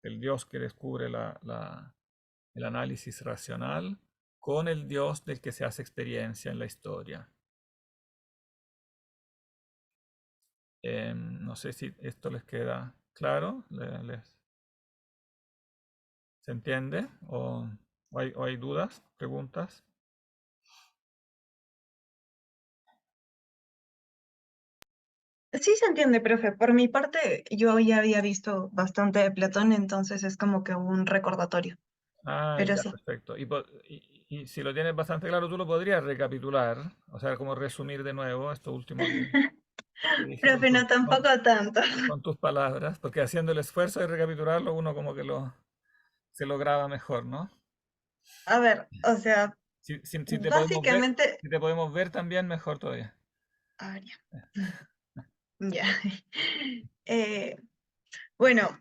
el Dios que descubre el análisis racional, con el Dios del que se hace experiencia en la historia. No sé si esto les queda claro, ¿se entiende? ¿O hay dudas, preguntas? Sí se entiende, profe. Por mi parte, yo ya había visto bastante de Platón, entonces es como que un recordatorio. Ah, Pero ya, sí. perfecto. Y si lo tienes bastante claro, tú lo podrías recapitular, o sea, como resumir de nuevo esto último que dije Profe, no tampoco tanto. con tus palabras, porque haciendo el esfuerzo de recapitularlo, uno como que se lo graba mejor, ¿no? A ver, o sea, Si te podemos ver, básicamente, si te podemos ver también, mejor todavía. a ver, ya. Eh, bueno,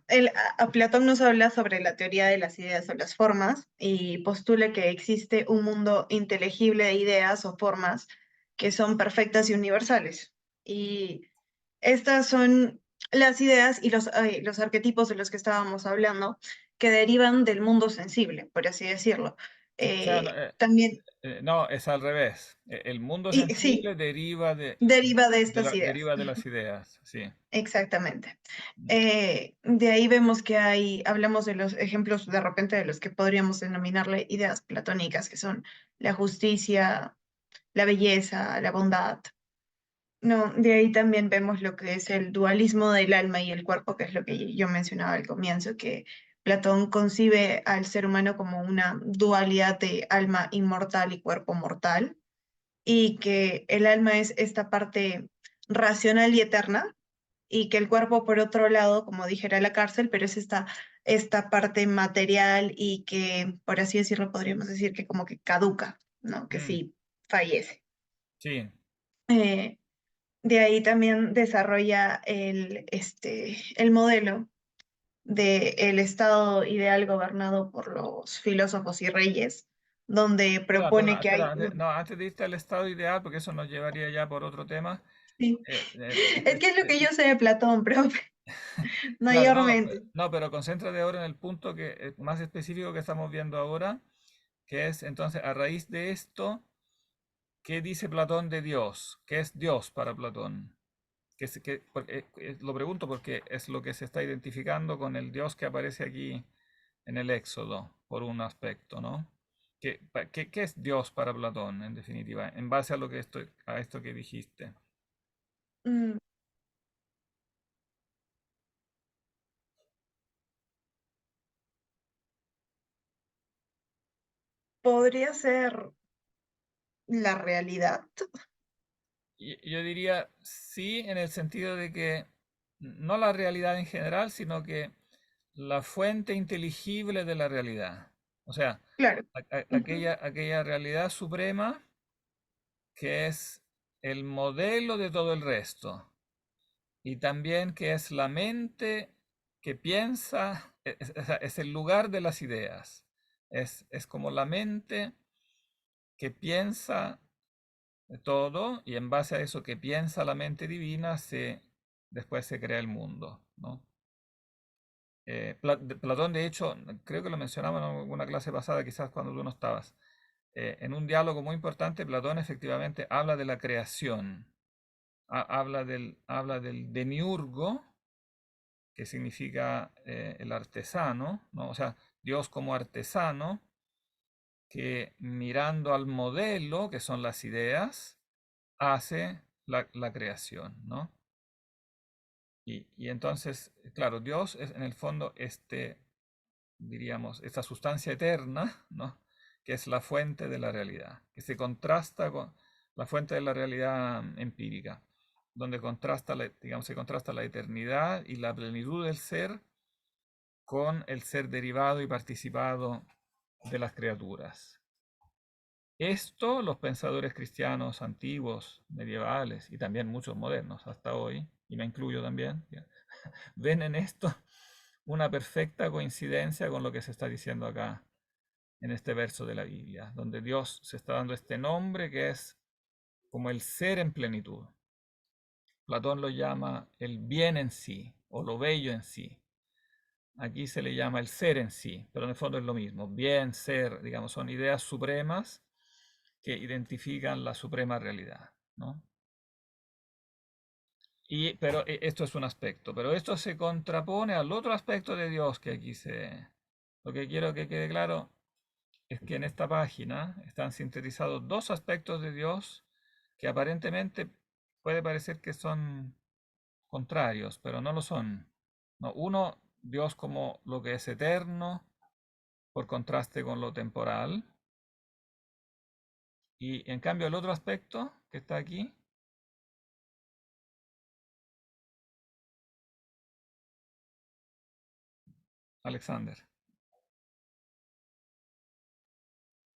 a Platón nos habla sobre la teoría de las ideas o las formas y postula que existe un mundo inteligible de ideas o formas que son perfectas y universales. Y estas son las ideas y los arquetipos de los que estábamos hablando, que derivan del mundo sensible, por así decirlo. O sea, También, no, es al revés. El mundo y sí, sensible deriva deriva de estas ideas. deriva de las ideas, sí. Exactamente. De ahí vemos que hablamos de los ejemplos de repente de los que podríamos denominarle ideas platónicas, que son la justicia, la belleza, la bondad. No, de ahí también vemos lo que es el dualismo del alma y el cuerpo, que es lo que yo mencionaba al comienzo, que Platón concibe al ser humano como una dualidad de alma inmortal y cuerpo mortal, y que el alma es esta parte racional y eterna, y que el cuerpo, por otro lado, como dijera la cárcel, pero es esta parte material y que, por así decirlo, podríamos decir que como que caduca, ¿no? Que Mm, sí fallece. sí, Eh, de ahí también desarrolla el modelo del estado ideal gobernado por los filósofos y reyes, donde espera, propone que hay no, antes de irte al estado ideal, porque eso nos llevaría ya por otro tema. sí. eh, eh, Es que es lo que yo sé de Platón, profe, claro, no, mayormente. no, pero concéntrate ahora en el punto que, más específico que estamos viendo ahora, que es entonces, a raíz de esto, ¿qué dice Platón de Dios? ¿Qué es Dios para Platón? Lo pregunto porque es lo que se está identificando con el Dios que aparece aquí en el Éxodo, por un aspecto, ¿no? ¿Qué es Dios para Platón, en definitiva, en base a a esto que dijiste? Mm, podría ser la realidad. Yo diría sí, en el sentido de que no la realidad en general, sino que la fuente inteligible de la realidad. O sea, Claro. Ujú. aquella realidad suprema que es el modelo de todo el resto. Y también que es la mente que piensa, es el lugar de las ideas. Es como la mente que piensa todo y en base a eso que piensa la mente divina, después se crea el mundo, ¿no? Platón, de hecho, creo que lo mencionamos en alguna clase pasada, quizás cuando tú no estabas. En un diálogo muy importante, Platón efectivamente habla de la creación, habla del demiurgo, que significa el artesano, ¿no? O sea, Dios como artesano, que mirando al modelo, que son las ideas, hace la creación, ¿no? Y entonces, claro, Dios es en el fondo diríamos, esta sustancia eterna, ¿no? Que es la fuente de la realidad, que se contrasta con la fuente de la realidad empírica, donde digamos, se contrasta la eternidad y la plenitud del ser con el ser derivado y participado de las criaturas. Esto los pensadores cristianos antiguos, medievales y también muchos modernos hasta hoy, y me incluyo también, ven en esto una perfecta coincidencia con lo que se está diciendo acá en este verso de la Biblia, donde Dios se está dando este nombre que es como el ser en plenitud. Platón lo llama el bien en sí o lo bello en sí. Aquí se le llama el ser en sí, pero en el fondo es lo mismo. Bien, ser, digamos, son ideas supremas que identifican la suprema realidad, ¿no? Pero esto es un aspecto, pero esto se contrapone al otro aspecto de Dios que aquí se... Lo que quiero que quede claro es que en esta página están sintetizados dos aspectos de Dios que aparentemente puede parecer que son contrarios, pero no lo son. No, uno, Dios como lo que es eterno, por contraste con lo temporal. Y en cambio el otro aspecto que está aquí, Alexander.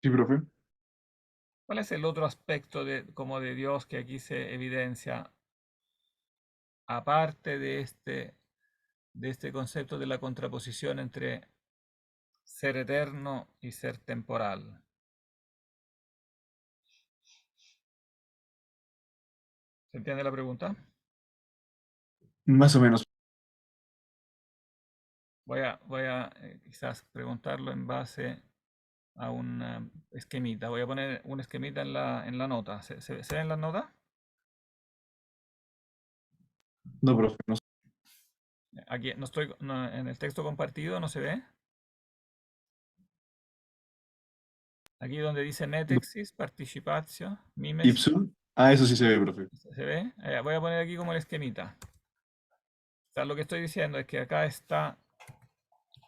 Sí, profe. ¿Cuál es el otro aspecto como de Dios que aquí se evidencia, aparte de este concepto de la contraposición entre ser eterno y ser temporal? ¿Se entiende la pregunta? Más o menos. Voy a quizás preguntarlo en base a un esquemita. Voy a poner un esquemita en la nota. ¿Se ve en la nota? No, profe, no. Aquí no estoy en el texto compartido, ¿no se ve? Aquí donde dice No. metexis, participatio, mimesis. Ipsum. Ah, eso sí se ve, profe. ¿Se ve? Voy a poner aquí como el esquemita. O sea, lo que estoy diciendo es que acá está,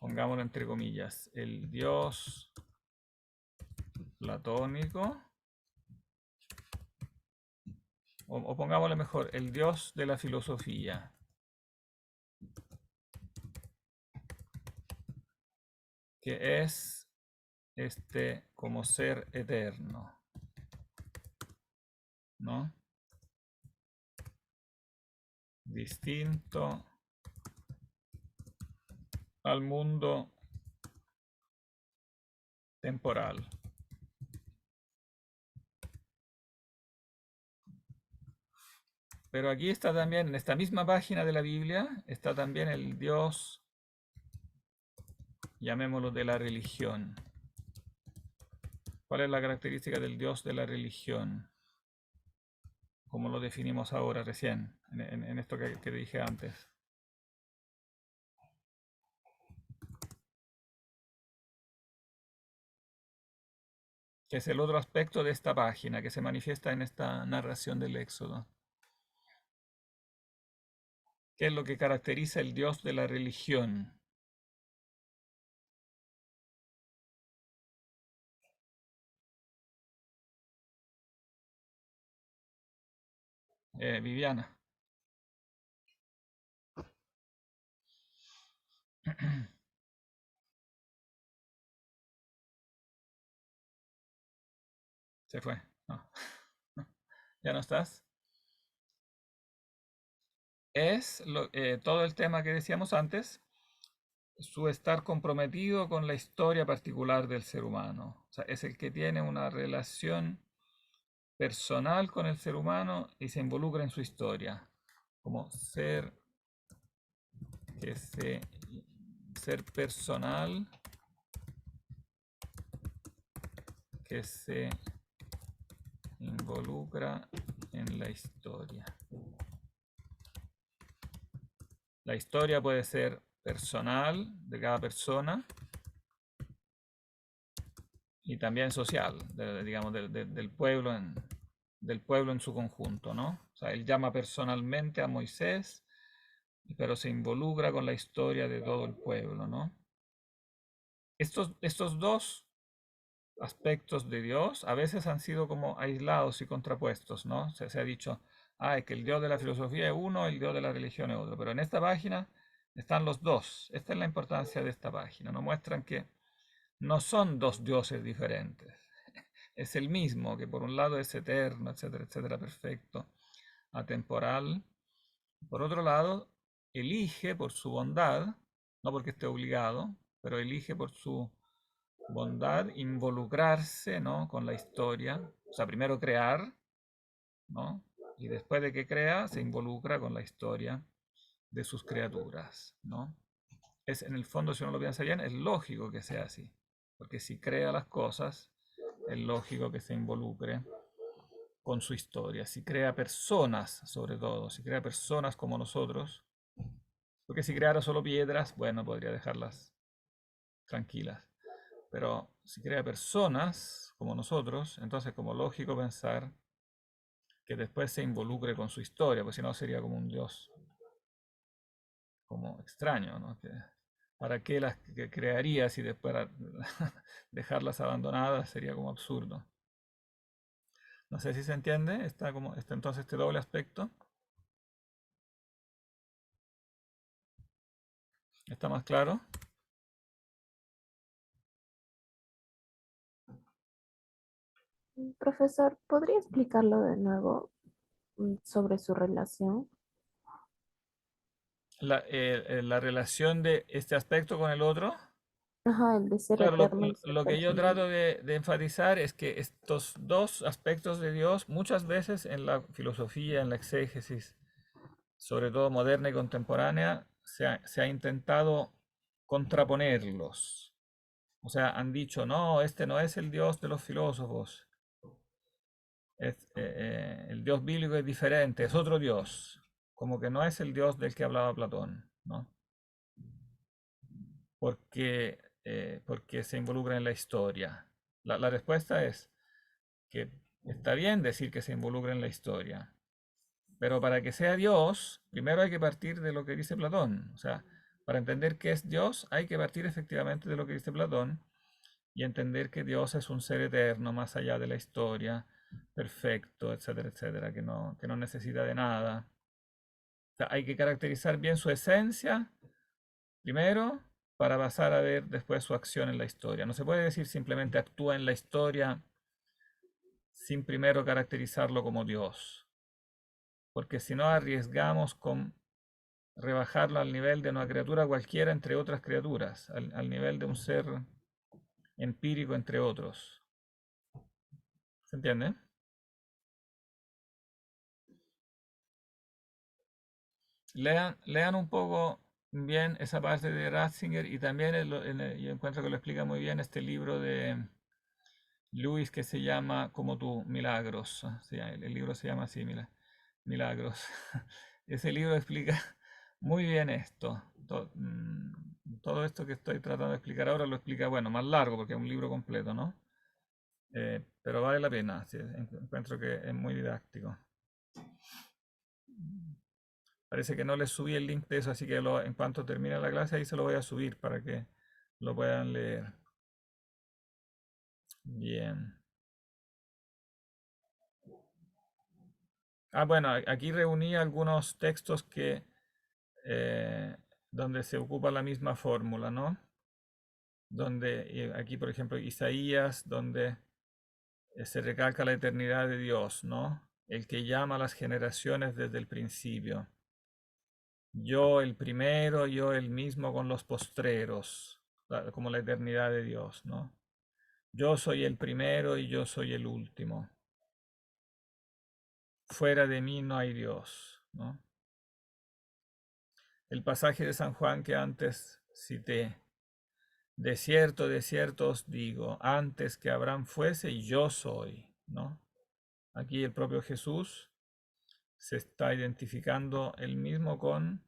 pongámoslo entre comillas, el Dios platónico, o pongámosle mejor, el Dios de la filosofía, que es como ser eterno, ¿no? Distinto al mundo temporal. Pero aquí está también, en esta misma página de la Biblia, está también el Dios, llamémoslo, de la religión. ¿Cuál es la característica del Dios de la religión? Como lo definimos ahora recién, en esto que dije antes. Que es el otro aspecto de esta página que se manifiesta en esta narración del Éxodo. ¿Qué es lo que caracteriza el Dios de la religión? Viviana. Se fue. No. ¿Ya no estás? Es todo el tema que decíamos antes, su estar comprometido con la historia particular del ser humano. O sea, es el que tiene una relación personal con el ser humano y se involucra en su historia. Como ser ser personal que se involucra en la historia. La historia puede ser personal de cada persona y también social, digamos, del pueblo en su conjunto, ¿no? O sea, él llama personalmente a Moisés, pero se involucra con la historia de todo el pueblo, ¿no? Estos dos aspectos de Dios a veces han sido como aislados y contrapuestos, ¿no? Se ha dicho, es que el Dios de la filosofía es uno, el Dios de la religión es otro, pero en esta página están los dos. Esta es la importancia de esta página, nos muestran que no son dos dioses diferentes, es el mismo, que por un lado es eterno, etcétera, etcétera, perfecto, atemporal. Por otro lado, elige por su bondad, no porque esté obligado, pero elige por su bondad involucrarse, ¿no?, con la historia. O sea, primero crear, ¿no? Y después de que crea, se involucra con la historia de sus criaturas, ¿no? Es, en el fondo, si uno lo piensa bien, es lógico que sea así. Porque si crea las cosas, es lógico que se involucre con su historia. Si crea personas, sobre todo, si crea personas como nosotros, porque si creara solo piedras, bueno, podría dejarlas tranquilas. Pero si crea personas como nosotros, entonces como lógico pensar que después se involucre con su historia, porque si no sería como un Dios como extraño, ¿no? ¿Para qué las crearía si después dejarlas abandonadas sería como absurdo? No sé si se entiende, está como entonces este doble aspecto. ¿Está más claro? Profesor, ¿podría explicarlo de nuevo sobre su relación? La relación de este aspecto con el otro. Ajá, el de ser Claro, eterno y ser lo que yo personal. trato de enfatizar es que estos dos aspectos de Dios, muchas veces en la filosofía, en la exégesis, sobre todo moderna y contemporánea, se ha intentado contraponerlos. O sea, han dicho, no, este no es el Dios de los filósofos. El Dios bíblico es diferente, es otro Dios. Como que no es el Dios del que hablaba Platón, ¿no? Porque se involucra en la historia. La respuesta es que Está bien decir que se involucre en la historia, pero para que sea Dios, primero hay que partir de lo que dice Platón. O sea, para entender qué es Dios, hay que partir efectivamente de lo que dice Platón y entender que Dios es un ser eterno, más allá de la historia, perfecto, etcétera, etcétera, que no necesita de nada. O sea, hay que caracterizar bien su esencia primero para pasar a ver después su acción en la historia. No se puede decir simplemente actúa en la historia sin primero caracterizarlo como Dios, porque si no arriesgamos con rebajarlo al nivel de una criatura cualquiera entre otras criaturas, al nivel de un ser empírico entre otros. ¿Se entiende? Lean un poco bien esa parte de Ratzinger y también yo encuentro que lo explica muy bien este libro de Lewis que se llama Como tú, Milagros. Sí, el libro se llama así, Milagros. Ese libro explica muy bien esto. Todo esto que estoy tratando de explicar ahora lo explica, bueno, más largo porque es un libro completo, ¿no? Pero vale la pena, sí, encuentro que es muy didáctico. Parece que no les subí el link de eso, así que en cuanto termine la clase ahí se lo voy a subir para que lo puedan leer. Bien. Ah, bueno, aquí reuní algunos textos que donde se ocupa la misma fórmula, ¿no? Donde aquí, por ejemplo, Isaías, donde se recalca la eternidad de Dios, ¿no? El que llama a las generaciones desde el principio. Yo el primero, yo el mismo con los postreros, como la eternidad de Dios, ¿no? Yo soy el primero y yo soy el último. Fuera de mí no hay Dios, ¿no? El pasaje de San Juan que antes cité. De cierto os digo, antes que Abraham fuese, yo soy, ¿no? Aquí el propio Jesús se está identificando él mismo con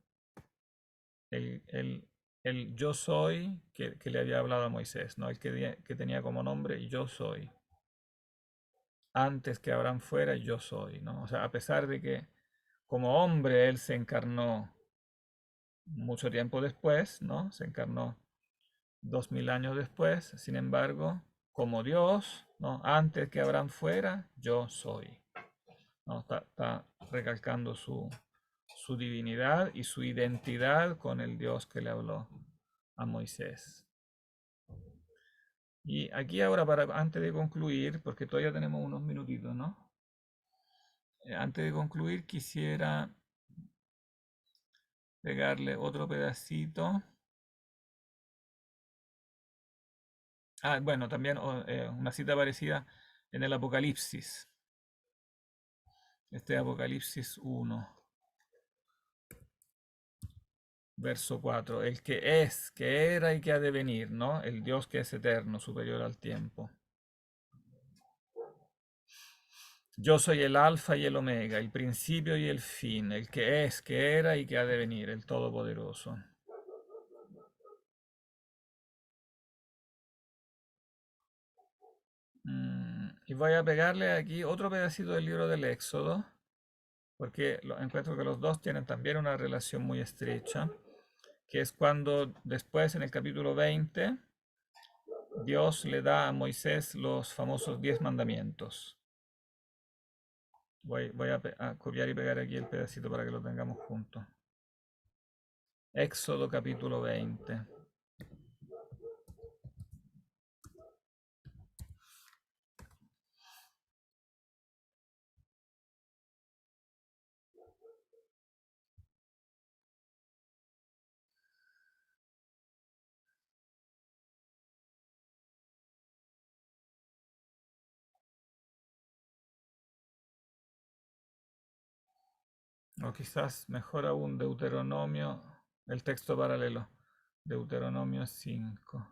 el, el, el yo soy que le había hablado a Moisés, ¿no? El que tenía como nombre yo soy. Antes que Abraham fuera, yo soy, ¿no? O sea, a pesar de que como hombre él se encarnó mucho tiempo después, ¿no? Se encarnó 2000 años después, sin embargo, como Dios, ¿no? Antes que Abraham fuera, yo soy. ¿No? Está recalcando su divinidad y su identidad con el Dios que le habló a Moisés. Y aquí ahora, antes de concluir, porque todavía tenemos unos minutitos, ¿no? Antes de concluir, quisiera pegarle otro pedacito. Ah, bueno, también una cita parecida en el Apocalipsis. Este Apocalipsis 1, verso 4. El que es, que era y que ha de venir, ¿no? El Dios que es eterno, superior al tiempo. Yo soy el alfa y el omega, el principio y el fin, el que es, que era y que ha de venir, el Todopoderoso. Y voy a pegarle aquí otro pedacito del libro del Éxodo, porque encuentro que los dos tienen también una relación muy estrecha, que es cuando después en el capítulo 20 Dios le da a Moisés los famosos 10 mandamientos. Voy a copiar y pegar aquí el pedacito para que lo tengamos juntos. Éxodo capítulo 20. O quizás mejor aún Deuteronomio, el texto paralelo, Deuteronomio 5.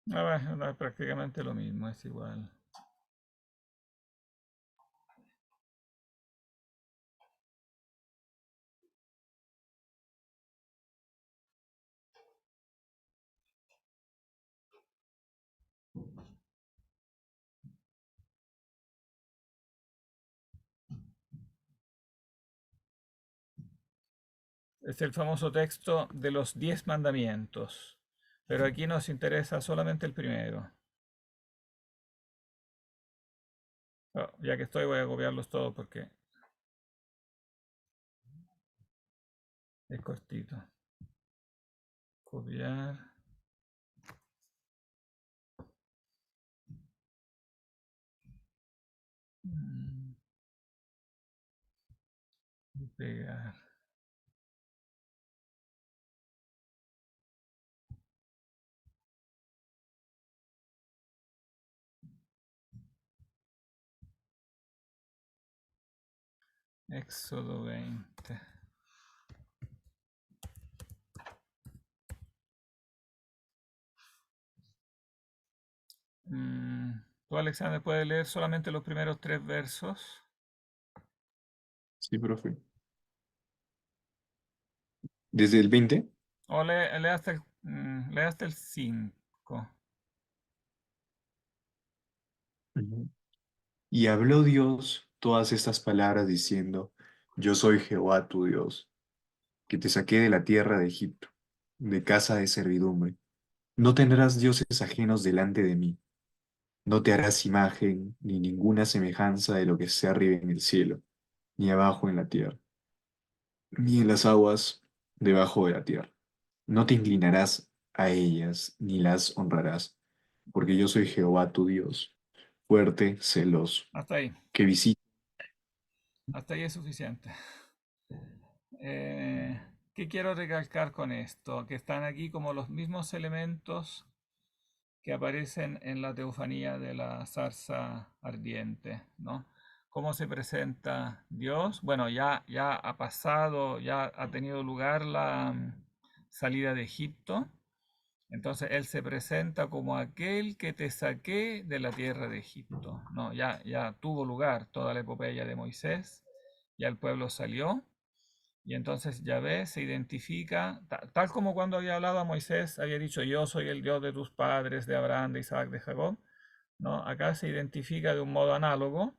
No, prácticamente lo mismo, es igual. Es el famoso texto de los 10 mandamientos, pero aquí nos interesa solamente el primero. Oh, ya que estoy, voy a copiarlos todos porque es cortito. Copiar. Y pegar. Éxodo 20. ¿Tú, Alexander, puedes leer solamente los primeros 3 versos? Sí, profe. Desde el 20. O lee hasta el 5. Ujú. Y habló Dios todas estas palabras diciendo, yo soy Jehová tu Dios, que te saqué de la tierra de Egipto, de casa de servidumbre. No tendrás dioses ajenos delante de mí. No te harás imagen ni ninguna semejanza de lo que sea arriba en el cielo, ni abajo en la tierra, ni en las aguas debajo de la tierra. No te inclinarás a ellas, ni las honrarás, porque yo soy Jehová tu Dios, fuerte, celoso, Hasta ahí. que visita. Hasta ahí es suficiente. ¿Qué quiero recalcar con esto? Que están aquí como los mismos elementos que aparecen en la teofanía de la zarza ardiente, ¿no? ¿Cómo se presenta Dios? Bueno, ya ha pasado, ya ha tenido lugar la salida de Egipto. Entonces Él se presenta como aquel que te saqué de la tierra de Egipto, ¿no? Ya tuvo lugar toda la epopeya de Moisés, ya el pueblo salió. Y entonces Yahvé se identifica, tal como cuando había hablado a Moisés, había dicho, yo soy el Dios de tus padres, de Abraham, de Isaac, de Jacob, ¿no? Acá se identifica de un modo análogo,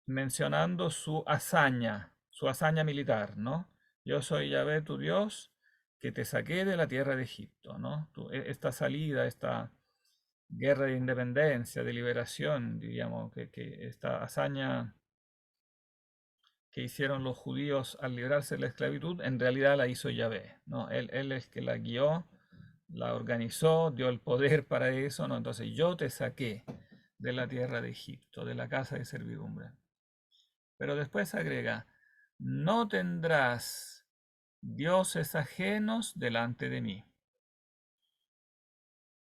mencionando su hazaña militar, ¿no? Yo soy Yahvé, tu Dios, que te saqué de la tierra de Egipto, ¿no? Esta salida, esta guerra de independencia, de liberación, diríamos, que esta hazaña que hicieron los judíos al librarse de la esclavitud, en realidad la hizo Yahvé, ¿no? Él es que la guió, la organizó, dio el poder para eso, ¿no? Entonces yo te saqué de la tierra de Egipto, de la casa de servidumbre. Pero después agrega, no tendrás dioses ajenos delante de mí.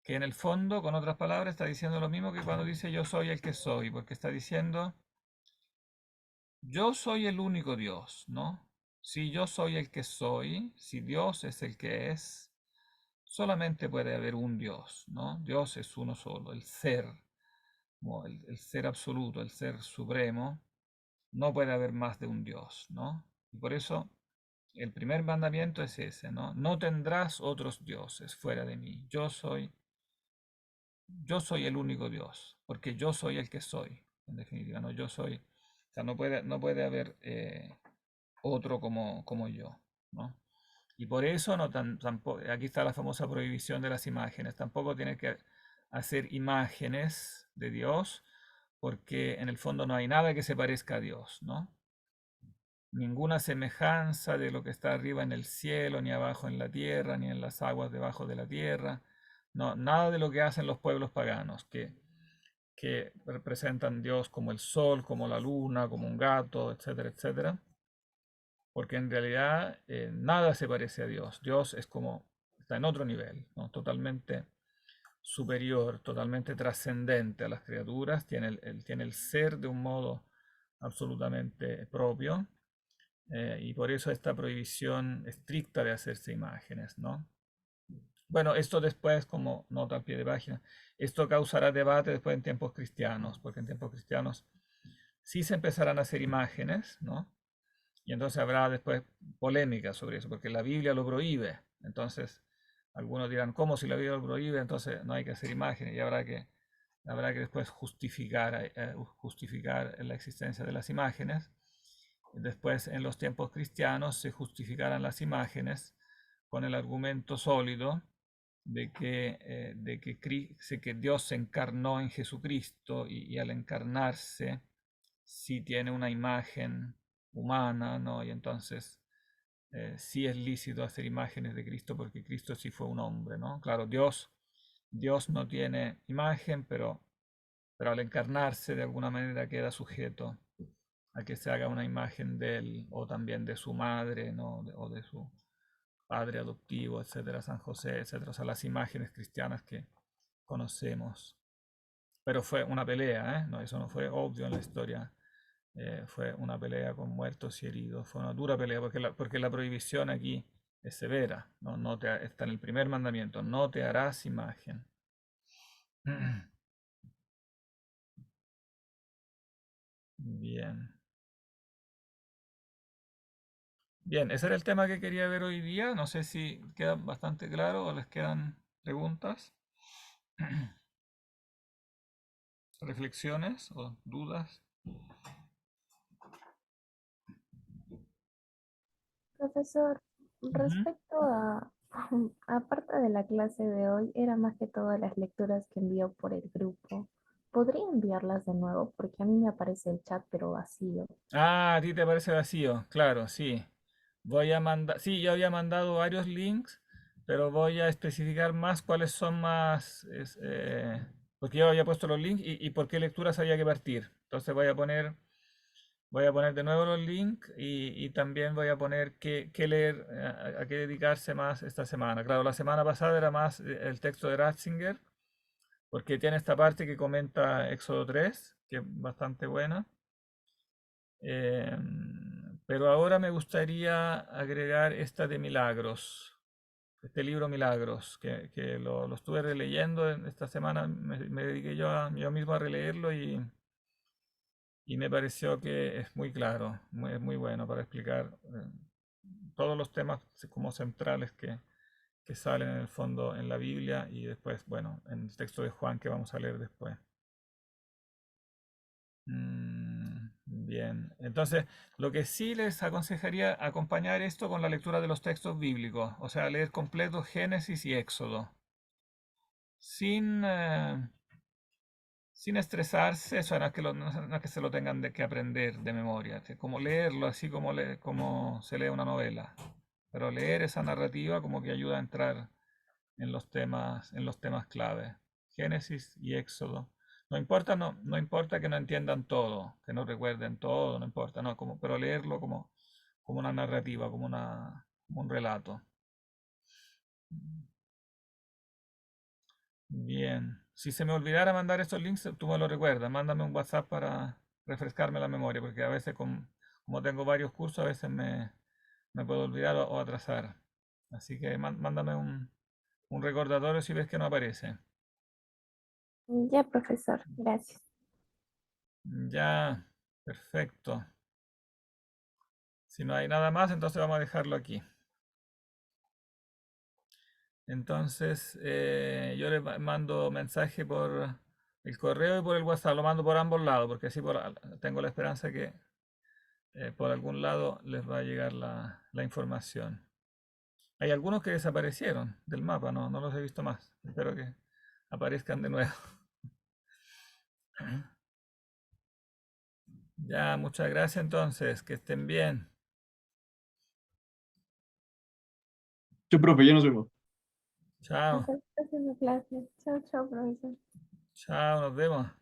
Que en el fondo, con otras palabras, está diciendo lo mismo que cuando dice yo soy el que soy, porque está diciendo yo soy el único Dios, ¿no? Si yo soy el que soy, si Dios es el que es, solamente puede haber un Dios, ¿no? Dios es uno solo, el ser, como el ser absoluto, el ser supremo, no puede haber más de un Dios, ¿no? Y por eso el primer mandamiento es ese, ¿no? No tendrás otros dioses fuera de mí. Yo soy el único Dios, porque yo soy el que soy, en definitiva, ¿no? Yo soy, o sea, no puede haber otro como yo, ¿no? Y por eso tampoco, aquí está la famosa prohibición de las imágenes. Tampoco tiene que hacer imágenes de Dios, porque en el fondo no hay nada que se parezca a Dios, ¿no? Ninguna semejanza de lo que está arriba en el cielo, ni abajo en la tierra, ni en las aguas debajo de la tierra. No, nada de lo que hacen los pueblos paganos, que representan a Dios como el sol, como la luna, como un gato, etcétera, etcétera. Porque en realidad nada se parece a Dios. Dios es como, está en otro nivel, ¿no? Totalmente superior, totalmente trascendente a las criaturas, tiene el ser de un modo absolutamente propio, y por eso esta prohibición estricta de hacerse imágenes, ¿no? Bueno, esto después, como nota al pie de página, esto causará debate después en tiempos cristianos, porque en tiempos cristianos sí se empezarán a hacer imágenes, ¿no? Y entonces habrá después polémica sobre eso, porque la Biblia lo prohíbe. Entonces, algunos dirán, ¿cómo si la Biblia lo prohíbe? Entonces no hay que hacer imágenes y habrá que después justificar la existencia de las imágenes. Después, en los tiempos cristianos, se justificarán las imágenes con el argumento sólido de que Dios se encarnó en Jesucristo y al encarnarse sí tiene una imagen humana, ¿no? Y entonces sí es lícito hacer imágenes de Cristo porque Cristo sí fue un hombre, ¿no? Claro, Dios no tiene imagen, pero al encarnarse de alguna manera queda sujeto a que se haga una imagen de él o también de su madre, ¿no? O de su padre adoptivo, etcétera, San José, etcétera, o sea, las imágenes cristianas que conocemos. Pero fue una pelea, ¿eh? No, eso no fue obvio en la historia. Fue una pelea con muertos y heridos. Fue una dura pelea porque la prohibición aquí es severa. ¿No? Está en el primer mandamiento. No te harás imagen. Bien. Bien, ese era el tema que quería ver hoy día. No sé si queda bastante claro o les quedan preguntas, reflexiones o dudas. Profesor, Ujú. respecto a, aparte de la clase de hoy, era más que todo las lecturas que envió por el grupo. ¿Podría enviarlas de nuevo? Porque a mí me aparece el chat, pero vacío. Ah, a ti te parece vacío. Claro, sí. Voy a mandar, sí, yo había mandado varios links, pero voy a especificar más cuáles son más, porque yo había puesto los links y por qué lecturas había que partir. Entonces voy a poner de nuevo los links y también voy a poner qué leer, a qué dedicarse más esta semana. Claro, la semana pasada era más el texto de Ratzinger, porque tiene esta parte que comenta Éxodo 3, que es bastante buena. Pero ahora me gustaría agregar esta de Milagros, este libro Milagros, que lo estuve releyendo esta semana, me dediqué yo mismo a releerlo y me pareció que es muy claro, es muy bueno para explicar todos los temas como centrales que salen en el fondo en la Biblia y después, bueno, en el texto de Juan que vamos a leer después. Bien, entonces lo que sí les aconsejaría acompañar esto con la lectura de los textos bíblicos, o sea, leer completo Génesis y Éxodo, sin, sin estresarse, eso no es que, no es que se lo tengan que aprender de memoria, es como leerlo así como se lee una novela, pero leer esa narrativa como que ayuda a entrar en los temas clave. Génesis y Éxodo. No importa que no entiendan todo, que no recuerden todo, no importa, no, pero leerlo como una narrativa, como un relato. Bien. Si se me olvidara mandar estos links, tú me lo recuerdas. Mándame un WhatsApp para refrescarme la memoria, porque a veces, como tengo varios cursos, a veces me puedo olvidar o atrasar. Así que mándame un recordatorio si ves que no aparece. Ya, profesor, gracias. Ya, perfecto. Si no hay nada más, entonces vamos a dejarlo aquí. Entonces, yo le mando mensaje por el correo y por el WhatsApp. Lo mando por ambos lados, porque así tengo la esperanza que por algún lado les va a llegar la información. Hay algunos que desaparecieron del mapa, no los he visto más. Espero que aparezcan de nuevo. Ya, muchas gracias entonces. Que estén bien. Yo, profe, ya nos vemos. Chao. Hasta la próxima clase. Chao, chao, profesor. Chao, nos vemos.